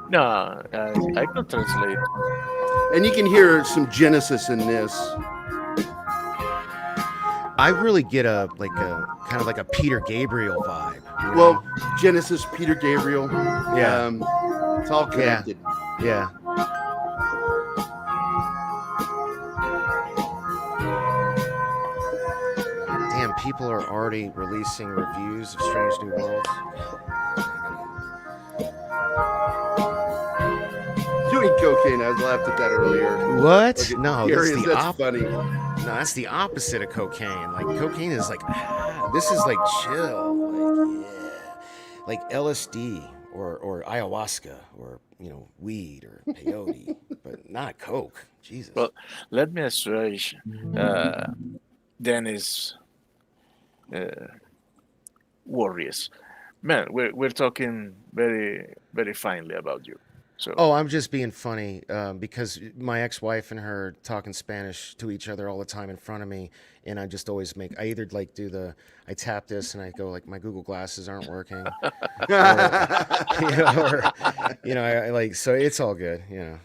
No, I can translate. And you can hear some Genesis in this. I really get a kind of like a Peter Gabriel vibe. You know? Well, Genesis, Peter Gabriel. Yeah. It's all connected. Yeah. Damn, people are already releasing reviews of Strange New Worlds. Doing cocaine, I laughed at that earlier. What? No, that's funny. No, that's the opposite of cocaine. Like cocaine is like, this is like chill, like LSD or ayahuasca or weed or peyote, but not coke. Jesus. Well, let me assuage Dennis' worries. Man, we're talking very, very finely about you. So. Oh, I'm just being funny because my ex-wife and her are talking Spanish to each other all the time in front of me, and I just always I either I tap this and I go like my Google glasses aren't working, so it's all good, yeah.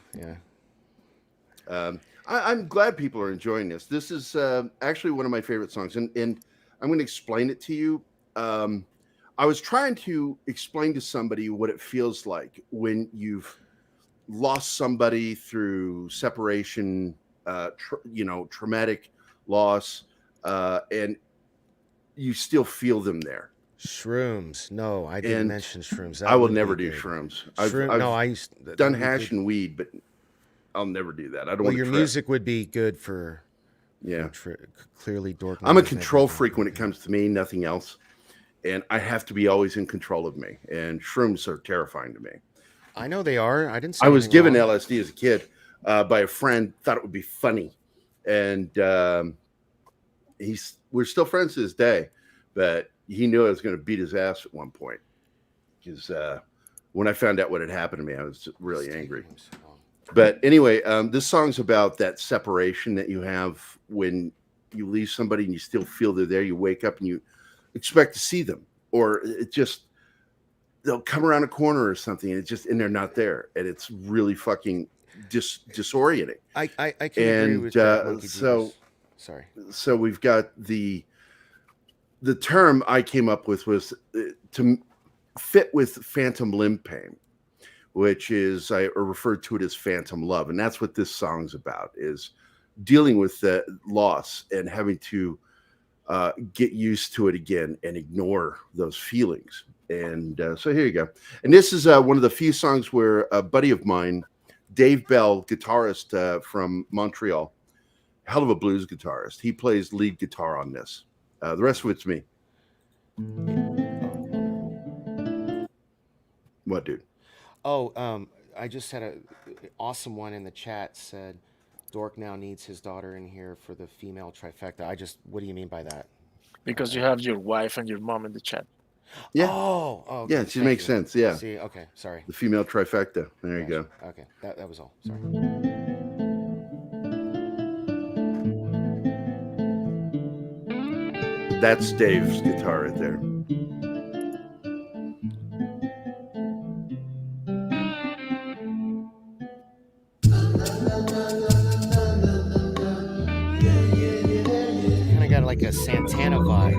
I'm glad people are enjoying this. This is actually one of my favorite songs, and I'm going to explain it to you. I was trying to explain to somebody what it feels like when you've lost somebody through separation, traumatic loss, and you still feel them there. Shrooms. No, I didn't mention shrooms. I will never do shrooms. I've done hash and weed, but I'll never do that. I don't want to. Your music would be good for. Yeah. Clearly, Dork. I'm a control freak when it comes to me, nothing else. And I have to be always in control of me. And shrooms are terrifying to me. I know they are. I didn't say I was given wrong. LSD as a kid by a friend, thought it would be funny. And we're still friends to this day, but he knew I was going to beat his ass at one point. Because when I found out what had happened to me, I was really angry. But anyway, this song's about that separation that you have when you leave somebody and you still feel they're there. You wake up and you expect to see them, or it just they'll come around a corner or something and they're not there, and it's really fucking disorienting. I can agree with that. So we've got the term I came up with was to fit with phantom limb pain, which is I referred to it as phantom love, and that's what this song's about, is dealing with the loss and having to get used to it again and ignore those feelings. And so here you go. And this is one of the few songs where a buddy of mine, Dave Bell, guitarist from Montreal, hell of a blues guitarist, he plays lead guitar on this. The rest of it's me. What, dude? Oh, I just had an awesome one in the chat said, Dork now needs his daughter in here for the female trifecta. What do you mean by that? Because you have your wife and your mom in the chat. Yeah. Oh, okay. Yeah, it makes sense. Yeah. See, okay, sorry. The female trifecta. There you go. Okay, that was all. Sorry. That's Dave's guitar right there. Kind of got like a Santana vibe.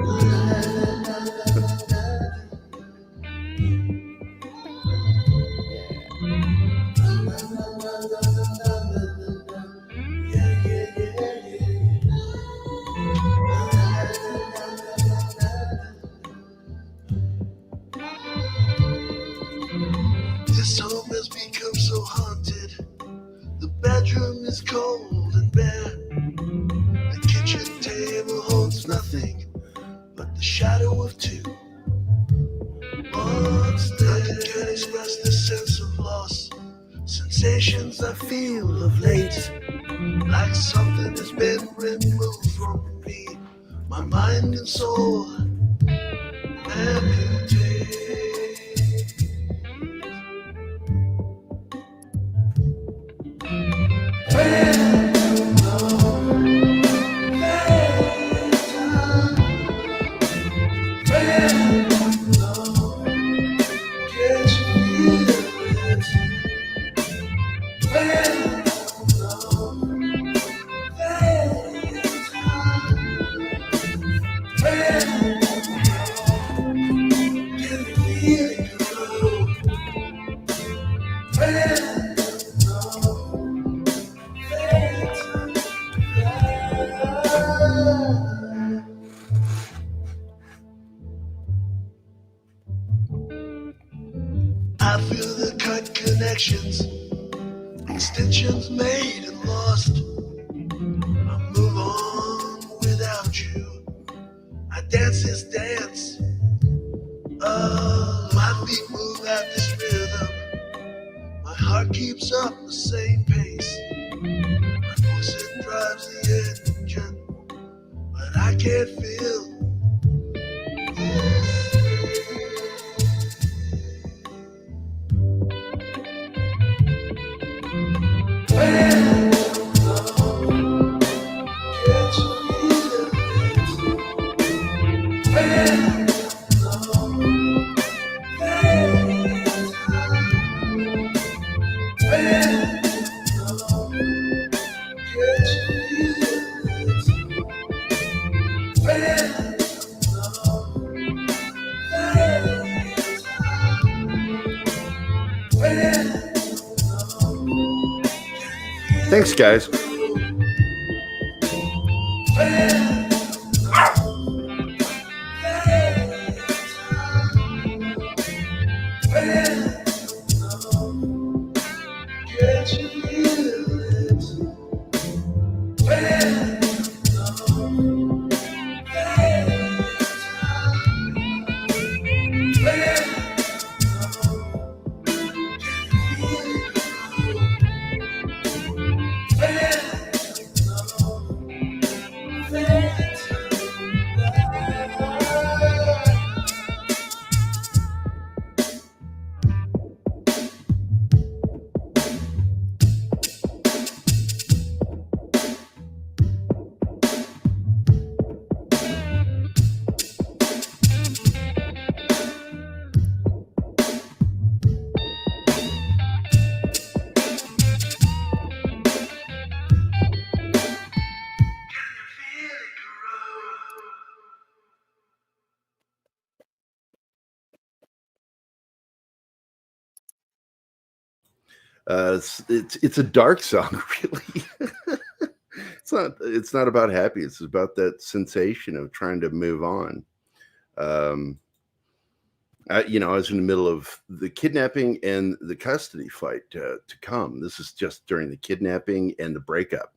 This home has become so haunted. The bedroom is cold and bare. The kitchen table just a sense of loss. Sensations I feel of late, like something has been removed from me. My mind and soul amputate. I feel the cut connections, extensions made and lost. I move on without you. I dance this dance. My feet move at this rhythm. My heart keeps up the same pace. My voice it drives the engine, but I can't feel. Thanks, guys. It's a dark song, really. It's not about happy. It's about that sensation of trying to move on. I was in the middle of the kidnapping and the custody fight to come. This is just during the kidnapping and the breakup,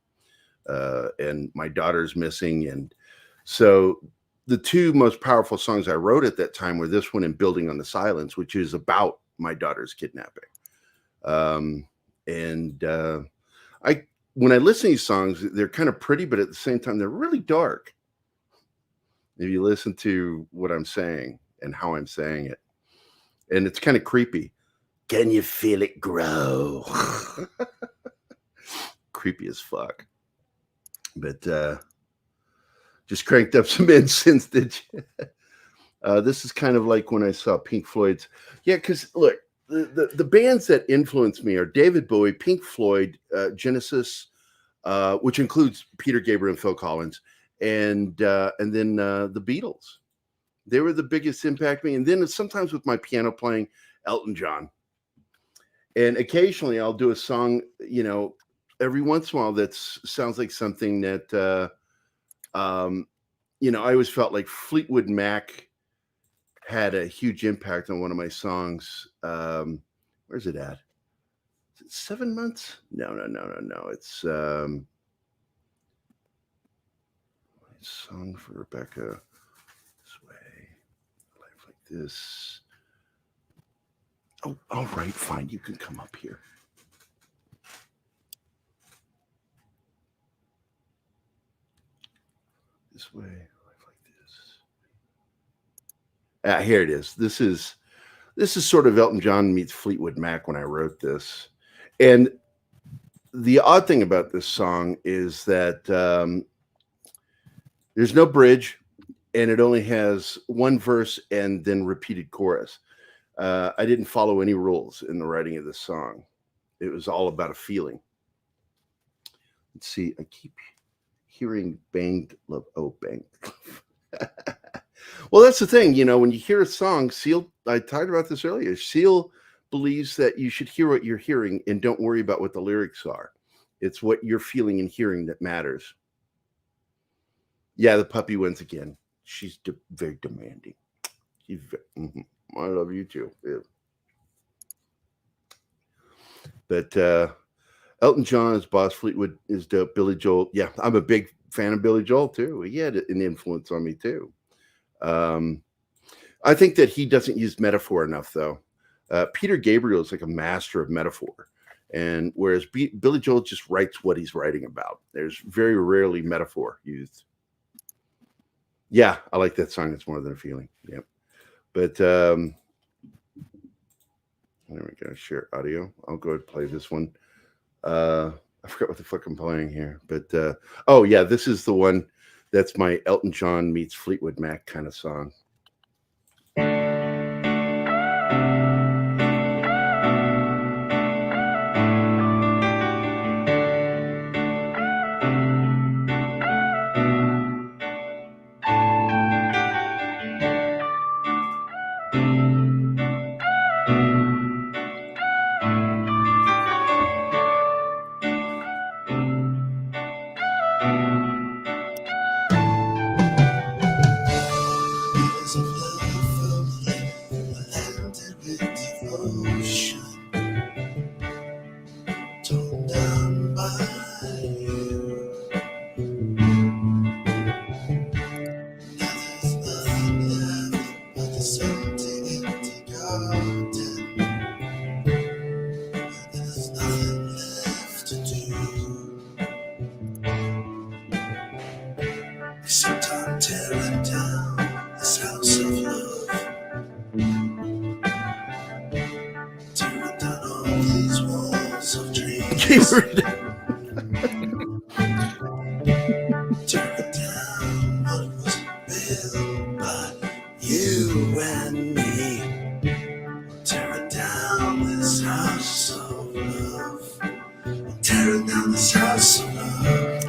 and my daughter's missing, and so the two most powerful songs I wrote at that time were this one and "Building on the Silence," which is about my daughter's kidnapping. And I when I listen to these songs, they're kind of pretty, but at the same time, they're really dark. If you listen to what I'm saying and how I'm saying it, and it's kind of creepy. Can you feel it grow? Creepy as fuck. But just cranked up some incense, did you? This is kind of like when I saw Pink Floyd's. Yeah, because look, the bands that influenced me are David Bowie, Pink Floyd, Genesis, which includes Peter Gabriel and Phil Collins, and then the Beatles. They were the biggest impact me. And then sometimes with my piano playing, Elton John. And occasionally I'll do a song, every once in a while that sounds like something that, I always felt like Fleetwood Mac had a huge impact on one of my songs. Where's it at? Is it 7 months? No. It's song for Rebecca. This way, life like this. Oh, all right, fine. You can come up here. This way, like this. Here it is. This is sort of Elton John meets Fleetwood Mac when I wrote this. And the odd thing about this song is that there's no bridge, and it only has one verse and then repeated chorus. I didn't follow any rules in the writing of this song. It was all about a feeling. Let's see. I keep hearing banged love. Oh, banged. Well, that's the thing. You know, when you hear a song, Seal, I talked about this earlier. Seal believes that you should hear what you're hearing and don't worry about what the lyrics are. It's what you're feeling and hearing that matters. Yeah, the puppy wins again. She's very demanding. I love you too. Yeah. But Elton John is boss. Fleetwood is dope. Billy Joel. Yeah, I'm a big fan of Billy Joel too. He had an influence on me too. I think that he doesn't use metaphor enough though. Peter Gabriel is like a master of metaphor. And whereas Billy Joel just writes what he's writing about. There's very rarely metaphor used. Yeah, I like that song. It's more than a feeling. Yep. But there we go. Share audio. I'll go ahead and play this one. I forgot what the fuck I'm playing here. But oh yeah, this is the one that's my Elton John meets Fleetwood Mac kind of song.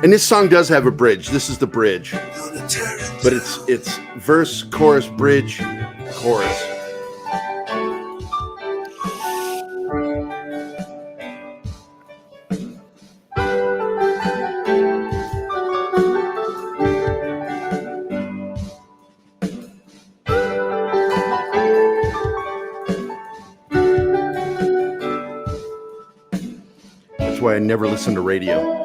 And this song does have a bridge. This is the bridge, but it's verse, chorus, bridge, chorus. That's why I never listen to radio.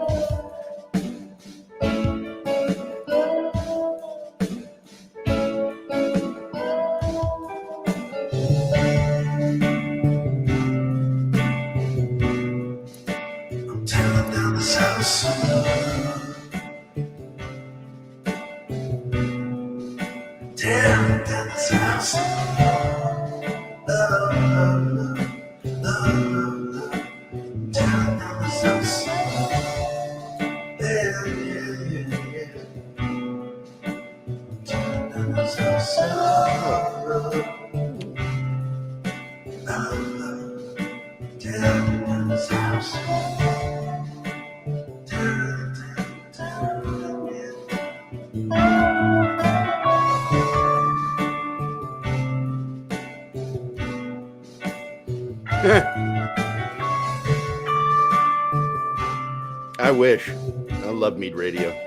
I wish. I love Mead Radio. You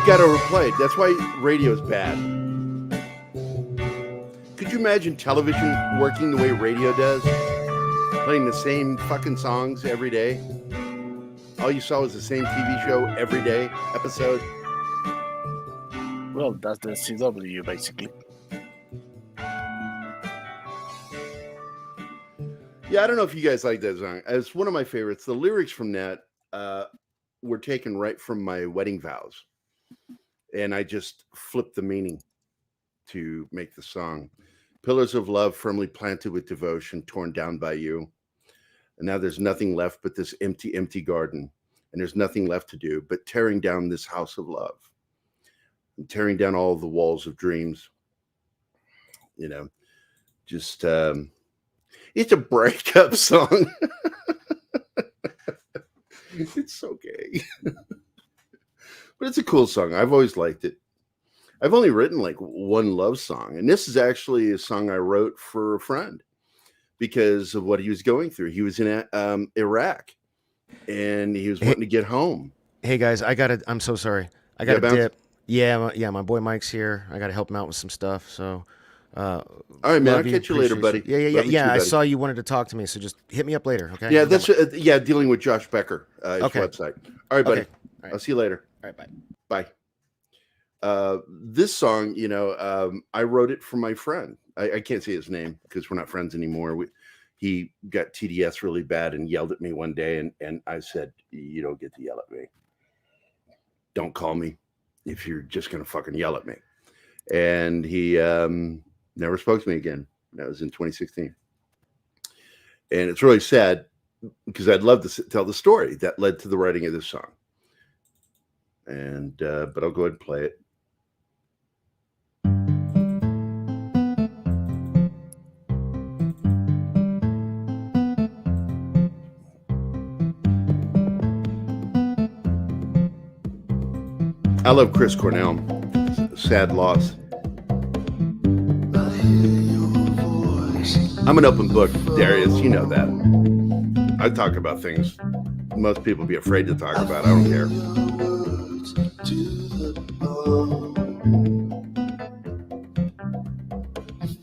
got to overplay. That's why radio's bad. Could you imagine television working the way radio does? Playing the same fucking songs every day? all you saw was the same TV show every day episode? Well, that's the CW basically. Yeah, I don't know if you guys like that song. It's one of my favorites. The lyrics from that were taken right from my wedding vows, and I just flipped the meaning to make the song. Pillars of love firmly planted with devotion, torn down by you. And now there's nothing left but this empty, empty garden. And there's nothing left to do but tearing down this house of love. And tearing down all the walls of dreams. You know, just, it's a breakup song. It's so gay. But it's a cool song. I've always liked it. I've only written like one love song, and this is actually a song I wrote for a friend because of what he was going through. He was in Iraq, and he was wanting to get home. Hey guys, I'm so sorry. I got to dip. Yeah, my boy Mike's here. I got to help him out with some stuff. So, all right, man. I'll catch you later, buddy. Yeah. I saw you wanted to talk to me, so just hit me up later, okay? Yeah, that's dealing with Josh Becker, his website. All right, buddy. Okay. All right. I'll see you later. All right, bye. Bye. This song, I wrote it for my friend. I can't say his name because we're not friends anymore. He got TDS really bad and yelled at me one day, and I said, "You don't get to yell at me. Don't call me if you're just gonna fucking yell at me." And he never spoke to me again. That was in 2016, and it's really sad because I'd love to tell the story that led to the writing of this song. And but I'll go ahead and play it. I love Chris Cornell. Sad loss. I'm an open book, Darius. You know that. I talk about things most people be afraid to talk about. I don't care.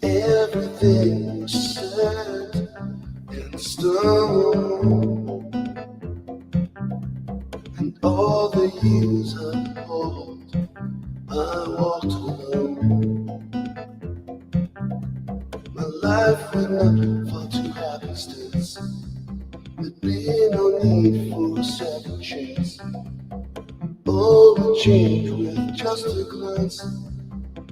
Everything was set in stone, and all the years I walked alone. My life went not far to happenstance. There'd be no need for a second chance. All would change with just a glance.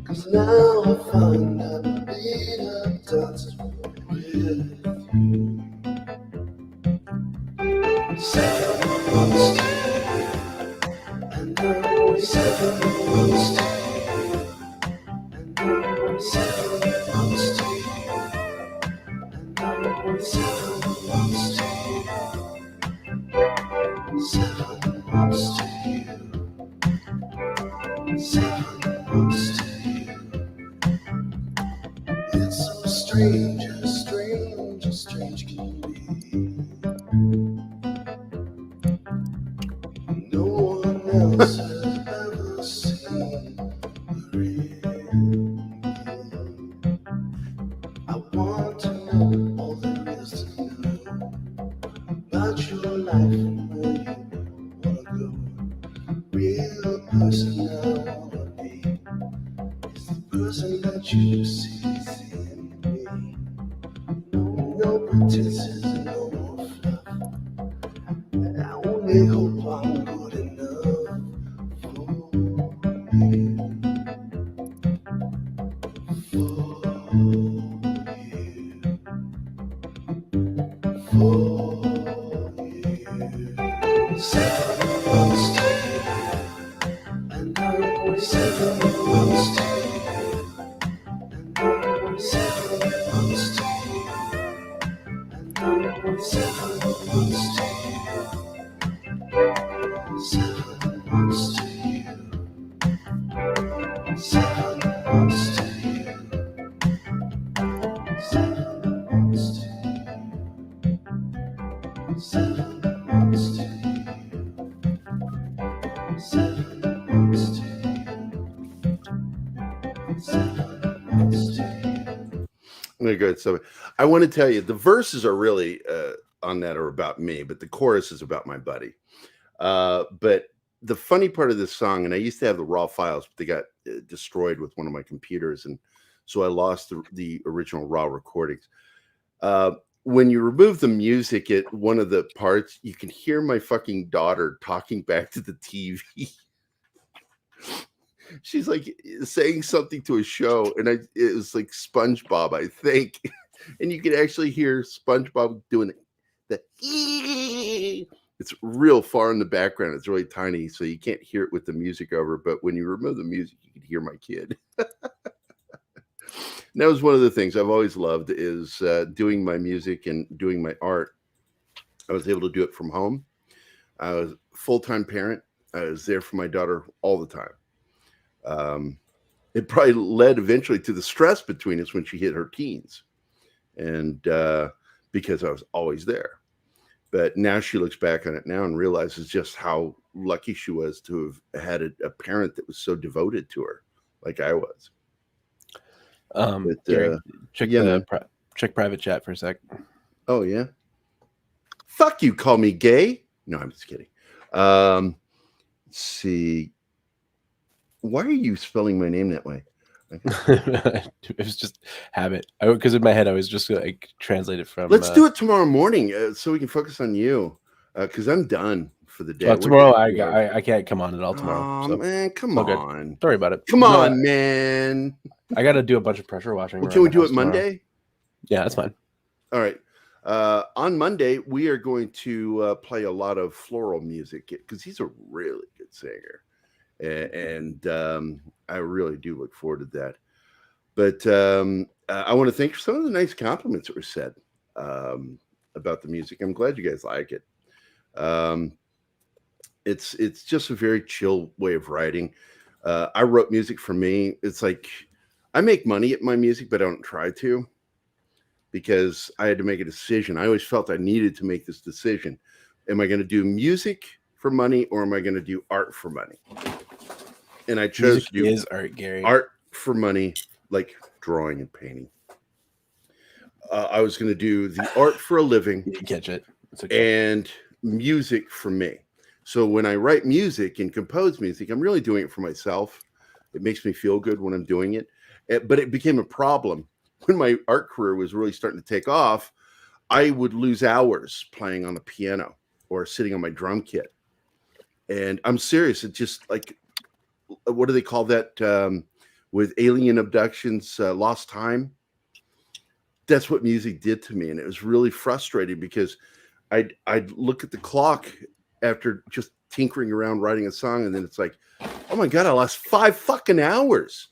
'Cause now I find I've been a dance with you. 7 months to you, and now 7 months to you, and now 7 months to you, and now 7 months to you, 7 months to you, 7 months to you. It's so strange, as strange as strange can be. No one else has ever seen the real. I want to know all there is to know about your life and where you wanna go. Real person I wanna be is the person that you see. No pretenses, no more fluff. I only hope I'm good enough for you. For you. 7 months to you, and now 7 months to you, and now 7 months to you. 7 months to you, 7 months to you, 7 months to you, 7 months to you, 7 months to you, 7 months to you, 7 months to you. I'm gonna go ahead. So I want to tell you the verses are really on that are about me, but the chorus is about my buddy. But the funny part of this song, and I used to have the raw files, but they got destroyed with one of my computers, and so I lost the original raw recordings. When you remove the music at one of the parts, you can hear my fucking daughter talking back to the TV. She's like saying something to a show, and it was like SpongeBob, I think, and you can actually hear SpongeBob doing the it's real far in the background. It's really tiny, so you can't hear it with the music over. But when you remove the music, you can hear my kid. That was one of the things I've always loved is doing my music and doing my art. I was able to do it from home. I was a full-time parent. I was there for my daughter all the time. It probably led eventually to the stress between us when she hit her teens, and because I was always there. But now she looks back on it now and realizes just how lucky she was to have had a parent that was so devoted to her, like I was. But, Gerry, check yeah, check private chat for a sec. Oh yeah. Fuck you, call me gay. No, I'm just kidding. Let's see. Why are you spelling my name that way? It was just habit. Because in my head I was just like translate it from. Let's do it tomorrow morning so we can focus on you. Because I'm done for the day. Tomorrow I can't come on at all tomorrow. Oh so man, come it's all on. good. Sorry about it. Come on, man. I got to do a bunch of pressure washing. Well, can we do it Monday? Yeah, that's fine. All right. On Monday, we are going to play a lot of floral music because he's a really good singer. And I really do look forward to that. But I want to thank you for some of the nice compliments that were said about the music. I'm glad you guys like it. It's just a very chill way of writing. I wrote music for me. It's like I make money at my music, but I don't try to because I had to make a decision. I always felt I needed to make this decision. Am I going to do music for money or am I going to do art for money? And I chose music to do art, Gerry. Art for money, like drawing and painting. I was going to do the art for a living. You didn't catch it. Okay. And music for me. So when I write music and compose music, I'm really doing it for myself. It makes me feel good when I'm doing it. But it became a problem when my art career was really starting to take off. I would lose hours playing on the piano or sitting on my drum kit. And I'm serious. It's just like, what do they call that with alien abductions, lost time? That's what music did to me. And it was really frustrating because I'd look at the clock after just tinkering around writing a song. And then it's like, oh my God, I lost 5 fucking hours.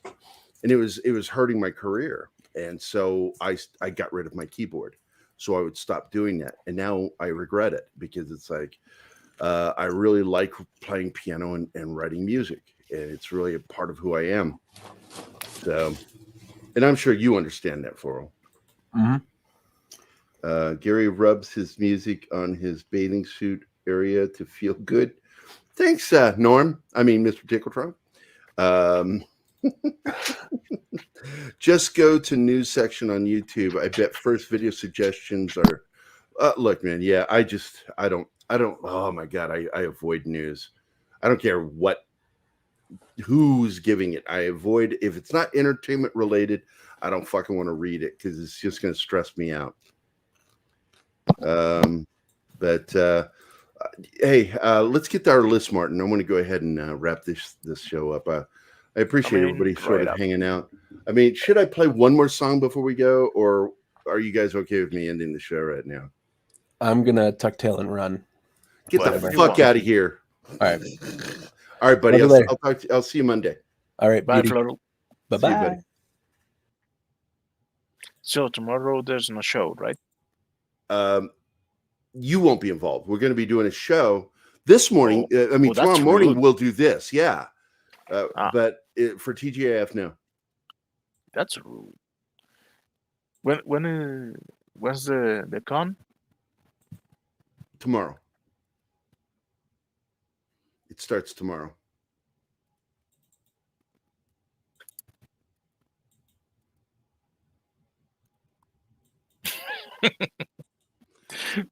And it was hurting my career. And so I got rid of my keyboard. So I would stop doing that. And now I regret it because it's like, I really like playing piano and writing music. And it's really a part of who I am. So, and I'm sure you understand that, Floral. Mm-hmm. Gerry rubs his music on his bathing suit area to feel good. Thanks, Norm. I mean, Mr. Tickletron. Just go to news section on YouTube. I bet first video suggestions are. Look, man. Yeah, I don't. Oh my God, I avoid news. I don't care who's giving it. I avoid if it's not entertainment related. I don't fucking want to read it because it's just going to stress me out. Hey, let's get to our list, Martin. I want to go ahead and wrap this show up. I appreciate everybody sort of hanging out. I mean, should I play one more song before we go, or are you guys okay with me ending the show right now? I'm gonna tuck tail and run. Get the fuck out of here! All right, buddy. I'll see you Monday. All right, bye, Floro. Bye, bye. So tomorrow there's no show, right? You won't be involved. We're going to be doing a show this morning. Tomorrow morning we'll do this. Yeah. But for TGIF, no. That's rude. When's the con? Tomorrow. It starts tomorrow.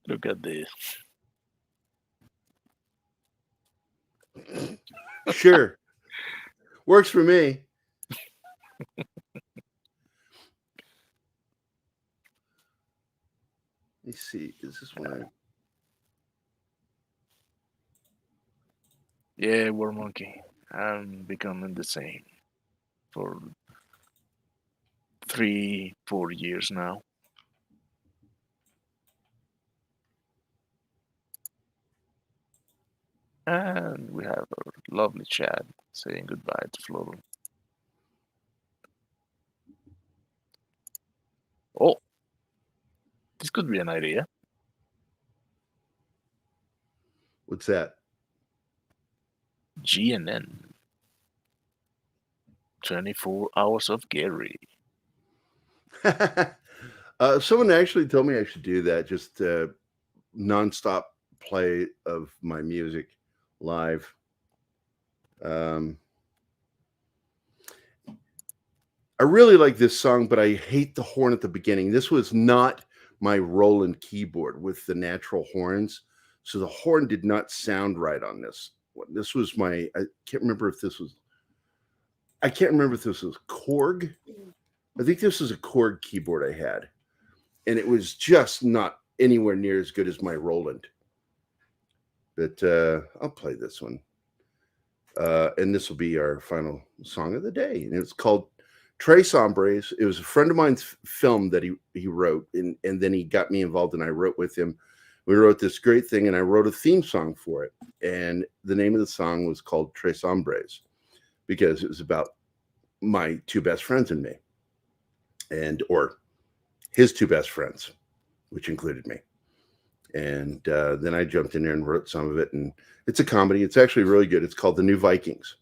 Look at this. Sure. Works for me. Let me see. Is this one? Yeah, War Monkey. I'm becoming the same for 3-4 years now. And we have a lovely chat saying goodbye to Floro. Oh, this could be an idea. What's that? GNN. 24 hours of Gerry. Someone actually told me I should do that. Just nonstop play of my music live. I really like this song, but I hate the horn at the beginning. This was not my Roland keyboard with the natural horns, so the horn did not sound right on this one. This was I can't remember if this was Korg. I think this was a Korg keyboard I had, and it was just not anywhere near as good as my Roland. But I'll play this one. And this will be our final song of the day. And it's called Tres Hombres. It was a friend of mine's film that he wrote, and then he got me involved, and I wrote with him. We wrote this great thing, and I wrote a theme song for it. And the name of the song was called Tres Hombres because it was about my two best friends and me, or his two best friends, which included me. And then I jumped in there and wrote some of it, and it's a comedy. It's actually really good. It's called The New Vikings.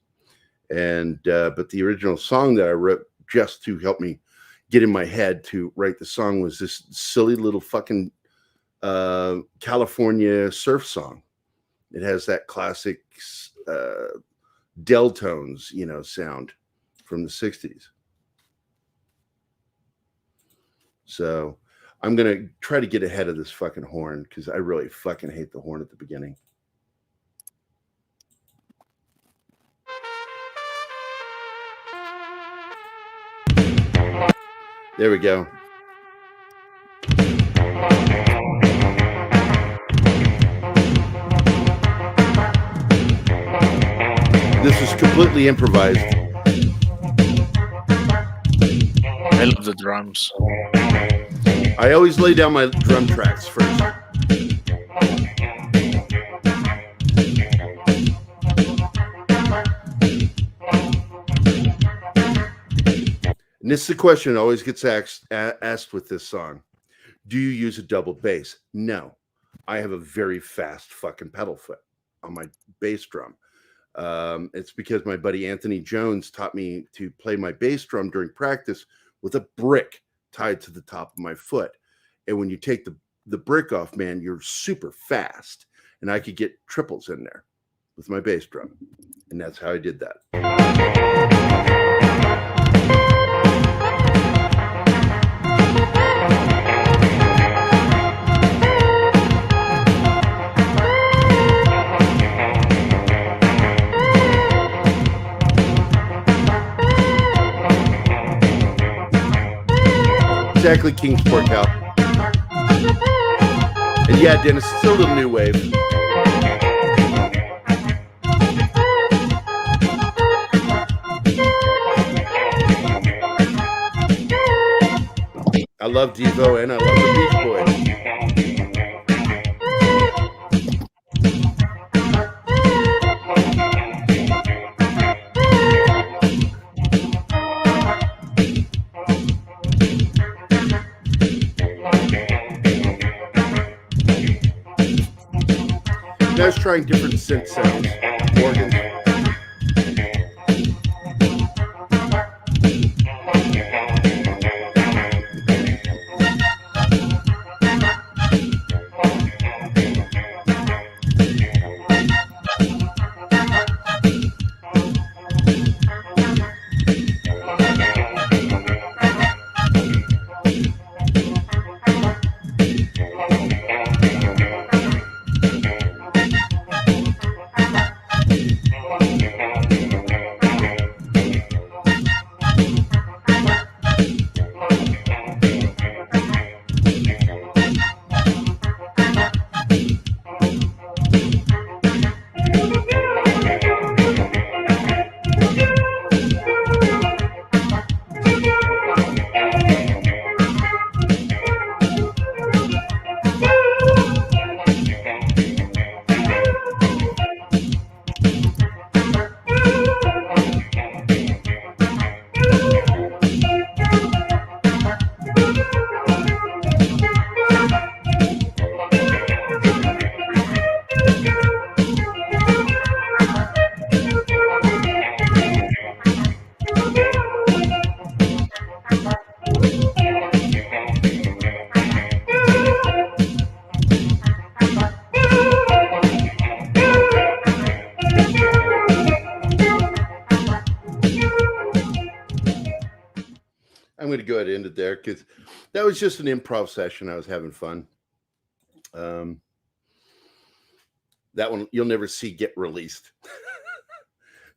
And but the original song that I wrote just to help me get in my head to write the song was this silly little fucking California surf song. It has that classic del tones, sound from the 60s. So I'm going to try to get ahead of this fucking horn because I really fucking hate the horn at the beginning. There we go. This is completely improvised. I love the drums. I always lay down my drum tracks first. And this is the question that always gets asked with this song. Do you use a double bass? No. I have a very fast fucking pedal foot on my bass drum. It's because my buddy Anthony Jones taught me to play my bass drum during practice with a brick tied to the top of my foot. And when you take the brick off, man, you're super fast. And I could get triples in there with my bass drum. And that's how I did that. Exactly, Kingsport Cow. And yeah, Dennis, it's still a little new wave. I love Devo and I love the Beach Boys. Guys trying different synth sounds, organs. I'm going to go ahead and end it there because that was just an improv session. I was having fun. That one you'll never see get released.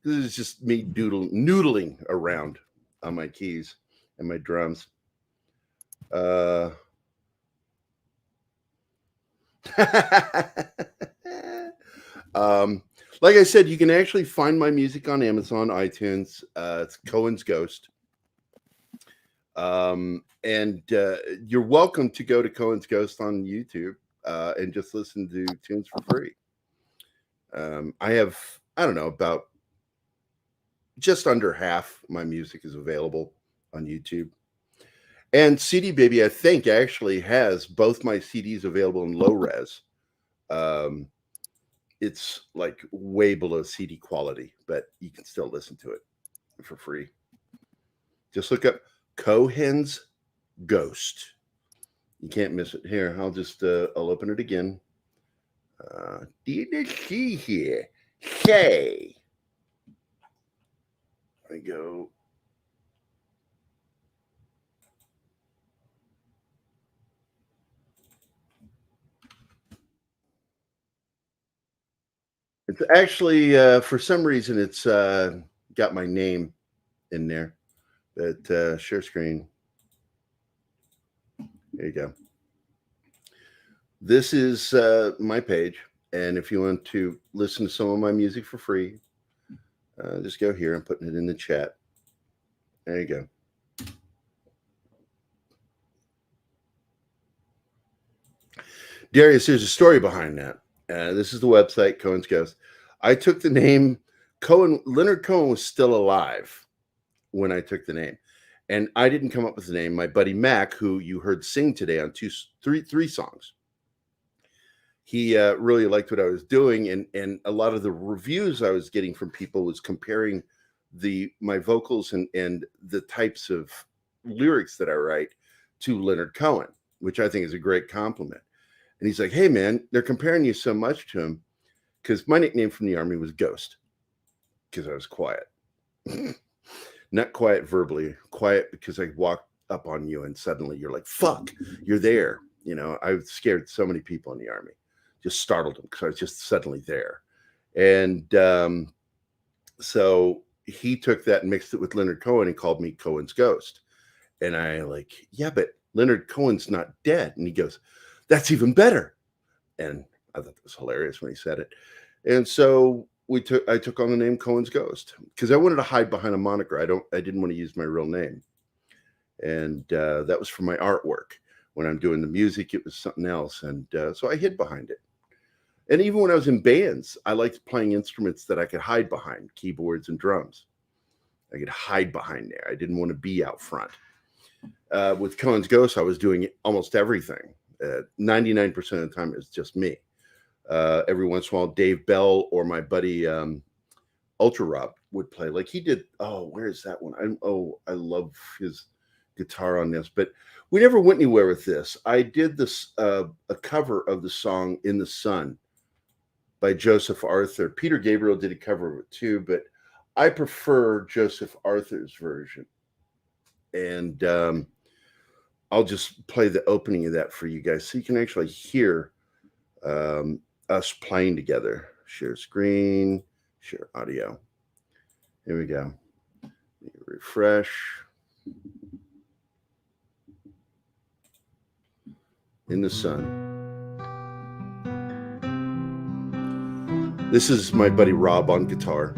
This is just me noodling around on my keys and my drums. Like I said, you can actually find my music on Amazon, iTunes. It's Cohen's Ghost. And you're welcome to go to Cohen's Ghost on YouTube and just listen to tunes for free. I have, I don't know, about just under half my music is available on YouTube. And CD Baby, I think, actually has both my CDs available in low res. It's like way below CD quality, but you can still listen to it for free. Just look up Cohen's Ghost. You can't miss it. Here, I'll just I'll open it again. See here. Okay. There we go. It's actually for some reason it's got my name in there. But share screen. There you go. This is my page, and if you want to listen to some of my music for free, just go here. I'm putting it in the chat. There you go. Darius, there's a story behind that. This is the website, Cohen's Ghost. I took the name Cohen. Leonard Cohen was still alive when I took the name. And I didn't come up with the name. My buddy Mac, who you heard sing today on three songs, he really liked what I was doing. And a lot of the reviews I was getting from people was comparing my vocals and the types of lyrics that I write to Leonard Cohen, which I think is a great compliment. And he's like, hey, man, they're comparing you so much to him because my nickname from the Army was Ghost because I was quiet. Not quiet verbally, quiet because I walked up on you and suddenly you're like, fuck, you're there. You know, I've scared so many people in the Army, just startled them because I was just suddenly there. And so he took that and mixed it with Leonard Cohen and called me Cohen's Ghost. And I like, yeah, but Leonard Cohen's not dead. And he goes, that's even better. And I thought that was hilarious when he said it. And so I took on the name Cohen's Ghost because I wanted to hide behind a moniker. I didn't want to use my real name. And that was for my artwork. When I'm doing the music, it was something else. And so I hid behind it. And even when I was in bands, I liked playing instruments that I could hide behind, keyboards and drums. I could hide behind there. I didn't want to be out front. With Cohen's Ghost, I was doing almost everything. 99% of the time, it was just me. Every once in a while, Dave Bell or my buddy Ultra Rob would play. Like he did. Oh, where is that one? I love his guitar on this. But we never went anywhere with this. I did this a cover of the song "In the Sun" by Joseph Arthur. Peter Gabriel did a cover of it too, but I prefer Joseph Arthur's version. And I'll just play the opening of that for you guys so you can actually hear us playing together. Share screen, share audio. Here we go. Refresh. In the Sun. This is my buddy Rob on guitar.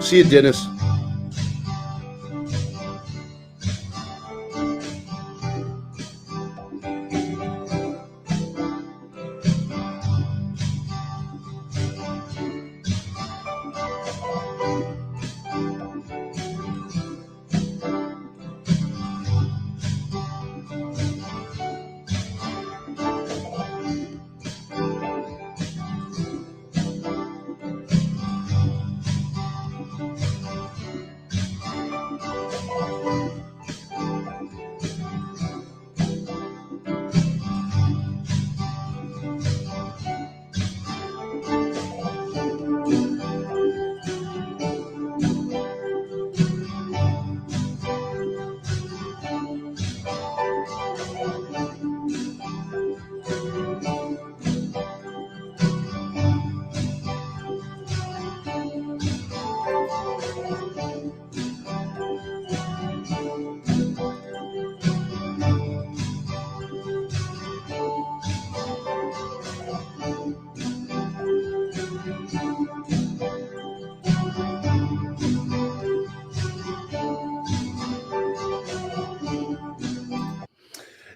See you, Dennis.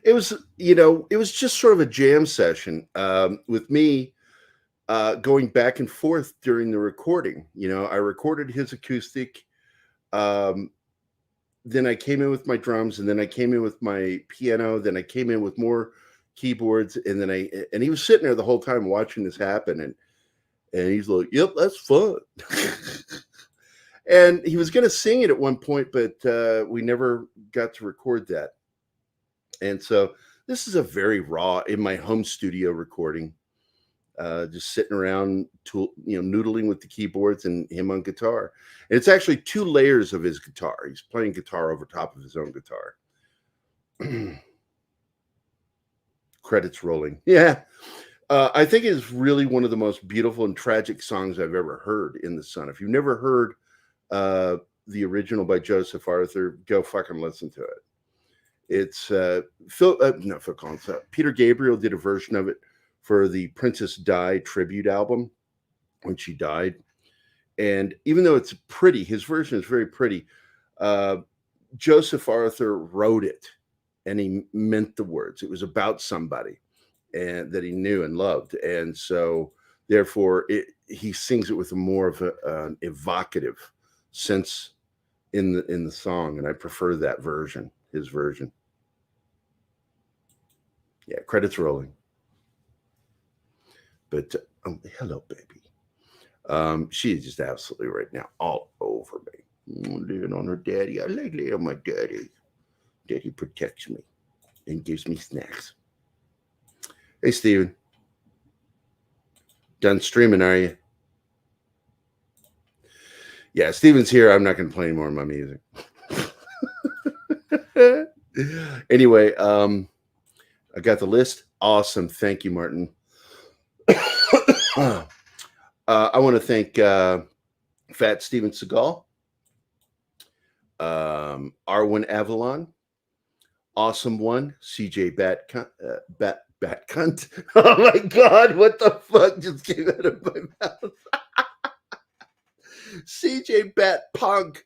It was, it was just sort of a jam session with me going back and forth during the recording. I recorded his acoustic. Then I came in with my drums, and then I came in with my piano. Then I came in with more keyboards, and then and he was sitting there the whole time watching this happen, and he's like, "Yep, that's fun." And he was going to sing it at one point, but we never got to record that. And so this is a very raw, in my home studio recording, just sitting around, noodling with the keyboards and him on guitar. And it's actually 2 layers of his guitar. He's playing guitar over top of his own guitar. Credits rolling. Yeah. I think it is really one of the most beautiful and tragic songs I've ever heard in the Sun. If you've never heard the original by Joseph Arthur, go fucking listen to it. It's Phil Collins. Peter Gabriel did a version of it for the Princess Di tribute album when she died. And even though it's pretty, his version is very pretty. Joseph Arthur wrote it, and he meant the words. It was about somebody and that he knew and loved. And so therefore he sings it with more of an evocative sense in the song. And I prefer that version, his version. Yeah, credits rolling. But hello, baby. She is just absolutely right now all over me. Living on her daddy. I like laying on my daddy. Daddy protects me and gives me snacks. Hey, Steven. Done streaming, are you? Yeah, Steven's here. I'm not going to play any more of my music. Anyway, I got the list. Awesome. Thank you, Martin. I want to thank Fat Steven Seagal, Arwen Avalon, Awesome One, CJ Bat Cunt. Oh my God, what the fuck just came out of my mouth? CJ Bat Punk.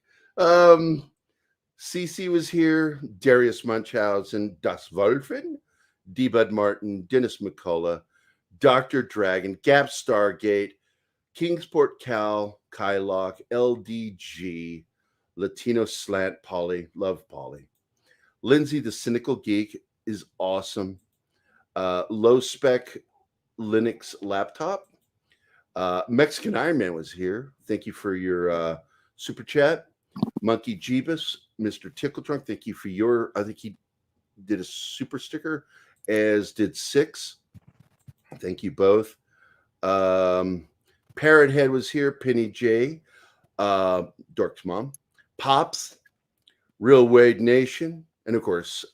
CC was here, Darius Munchausen, Das Wolfen, D-Bud Martin, Dennis McCullough, Dr. Dragon, Gap Stargate, Kingsport Cal, Kylock, LDG, Latino Slant, Polly, love Polly. Lindsay, the Cynical Geek, is awesome. Low Spec Linux Laptop. Mexican Iron Man was here. Thank you for your super chat. Monkey Jeebus, Mr. Tickle Trunk, thank you for your, I think he did a super sticker, as did Six. Thank you both. Parrot Head was here. Penny J, Dork's mom, Pops, Real Wade Nation, and of course,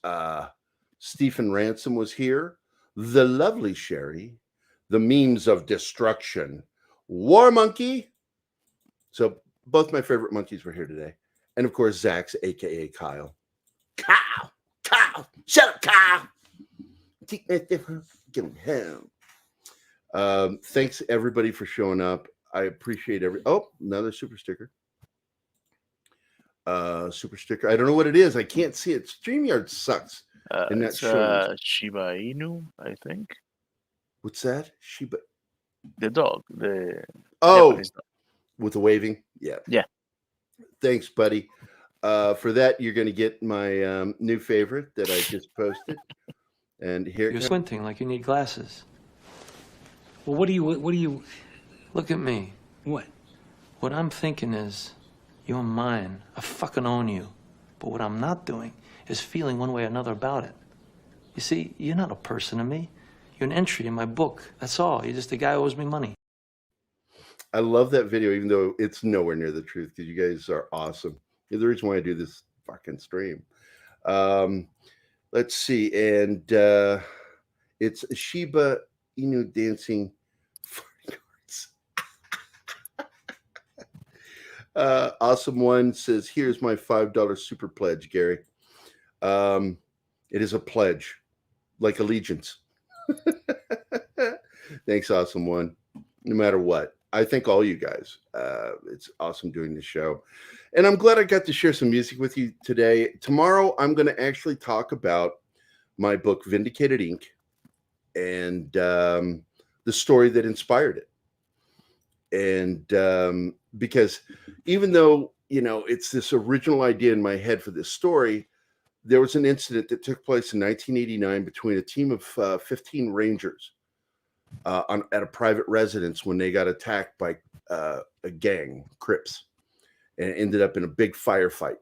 Stephen Ransom was here. The lovely Sherry, the memes of destruction, War Monkey. So both my favorite monkeys were here today. And of course, Zach's, aka Kyle. Kyle, shut up, Kyle. Take that different. Get him home. Thanks everybody for showing up. I appreciate every. Oh, another super sticker. super sticker. I don't know what it is. I can't see it. StreamYard sucks. And It's showing. Shiba Inu, I think. What's that? Shiba. The dog. The Japanese dog. With the waving. Yeah. Yeah. Thanks, buddy. For that, you're going to get my new favorite that I just posted. And here You're squinting like you need glasses. Well, what do you look at me? What? What I'm thinking is, you're mine. I fucking own you. But what I'm not doing is feeling one way or another about it. You see, you're not a person to me. You're an entry in my book. That's all. You're just a guy who owes me money. I love that video, even though it's nowhere near the truth, because you guys are awesome. You're the reason why I do this fucking stream. Let's see. And it's Shiba Inu dancing. Awesome one says, here's my $5 super pledge, Gary. It is a pledge, like allegiance. Thanks, awesome one. No matter what. I thank all you guys. It's awesome doing the show. And I'm glad I got to share some music with you today. Tomorrow, I'm going to actually talk about my book, Vindicated Inc., and the story that inspired it. And because even though, it's this original idea in my head for this story, there was an incident that took place in 1989 between a team of 15 Rangers at a private residence when they got attacked by a gang, Crips, and it ended up in a big firefight.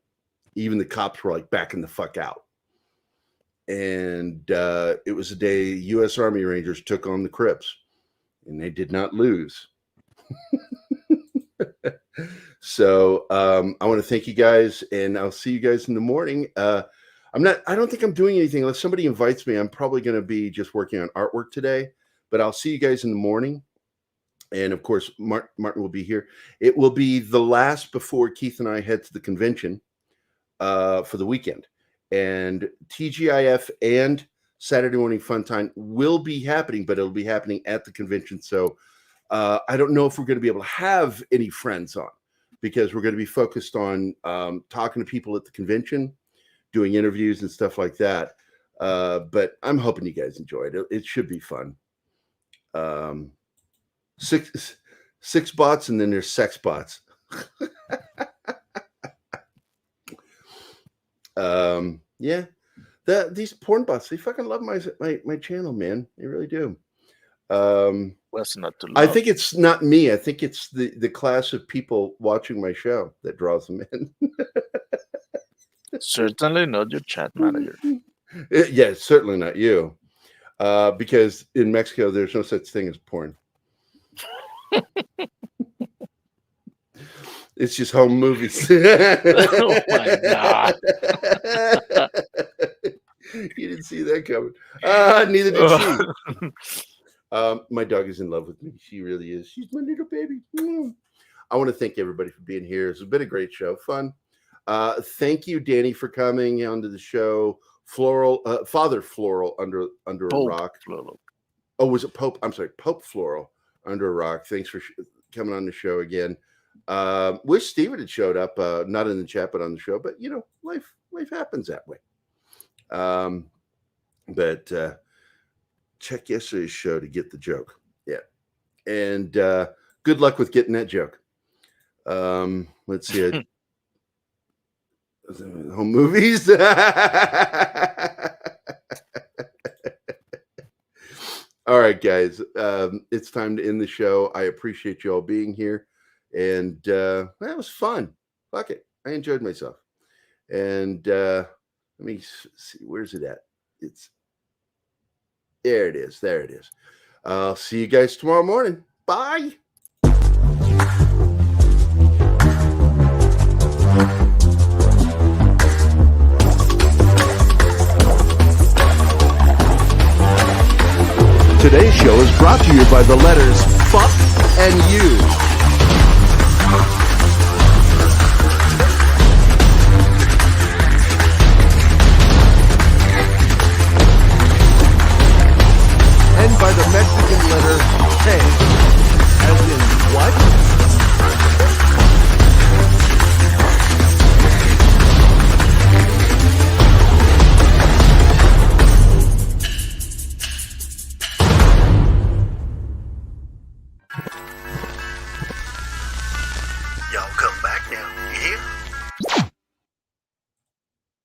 Even the cops were like backing the fuck out. And it was the day U.S. Army Rangers took on the Crips, and they did not lose. So I want to thank you guys, and I'll see you guys in the morning. I don't think I'm doing anything unless somebody invites me. I'm probably going to be just working on artwork today, but I'll see you guys in the morning. And of course, Martin will be here. It will be the last before Keith and I head to the convention for the weekend. And TGIF and Saturday Morning Fun Time will be happening, but it'll be happening at the convention. So I don't know if we're going to be able to have any friends on, because we're going to be focused on talking to people at the convention, doing interviews and stuff like that. But I'm hoping you guys enjoy it. It should be fun. Six bots, and then there's sex bots. Yeah, these porn bots, they fucking love my channel, man. They really do. What's not to love? I think it's not me. I think it's the class of people watching my show that draws them in. Certainly not your chat manager. Yeah, certainly not you. Because in Mexico, there's no such thing as porn. It's just home movies. Oh my God. You didn't see that coming. Neither did she. My dog is in love with me. She really is. She's my little baby. I want to thank everybody for being here. It's been a great show. Fun. Thank you, Danny, for coming onto the show. Father Floral under a rock. Floral. Oh, was it Pope? I'm sorry, Pope Floral under a rock. Thanks for coming on the show again. Wish Steven had showed up, not in the chat, but on the show. But life happens that way. But check yesterday's show to get the joke. Yeah, and good luck with getting that joke. Let's see. Home movies. All right, guys. It's time to end the show. I appreciate you all being here. And that was fun. Fuck it. I enjoyed myself. And let me see. Where's it at? There it is. There it is. I'll see you guys tomorrow morning. Bye. Today's show is brought to you by the letters fuck and you. And by the Mexican letter K, as in what? Y'all come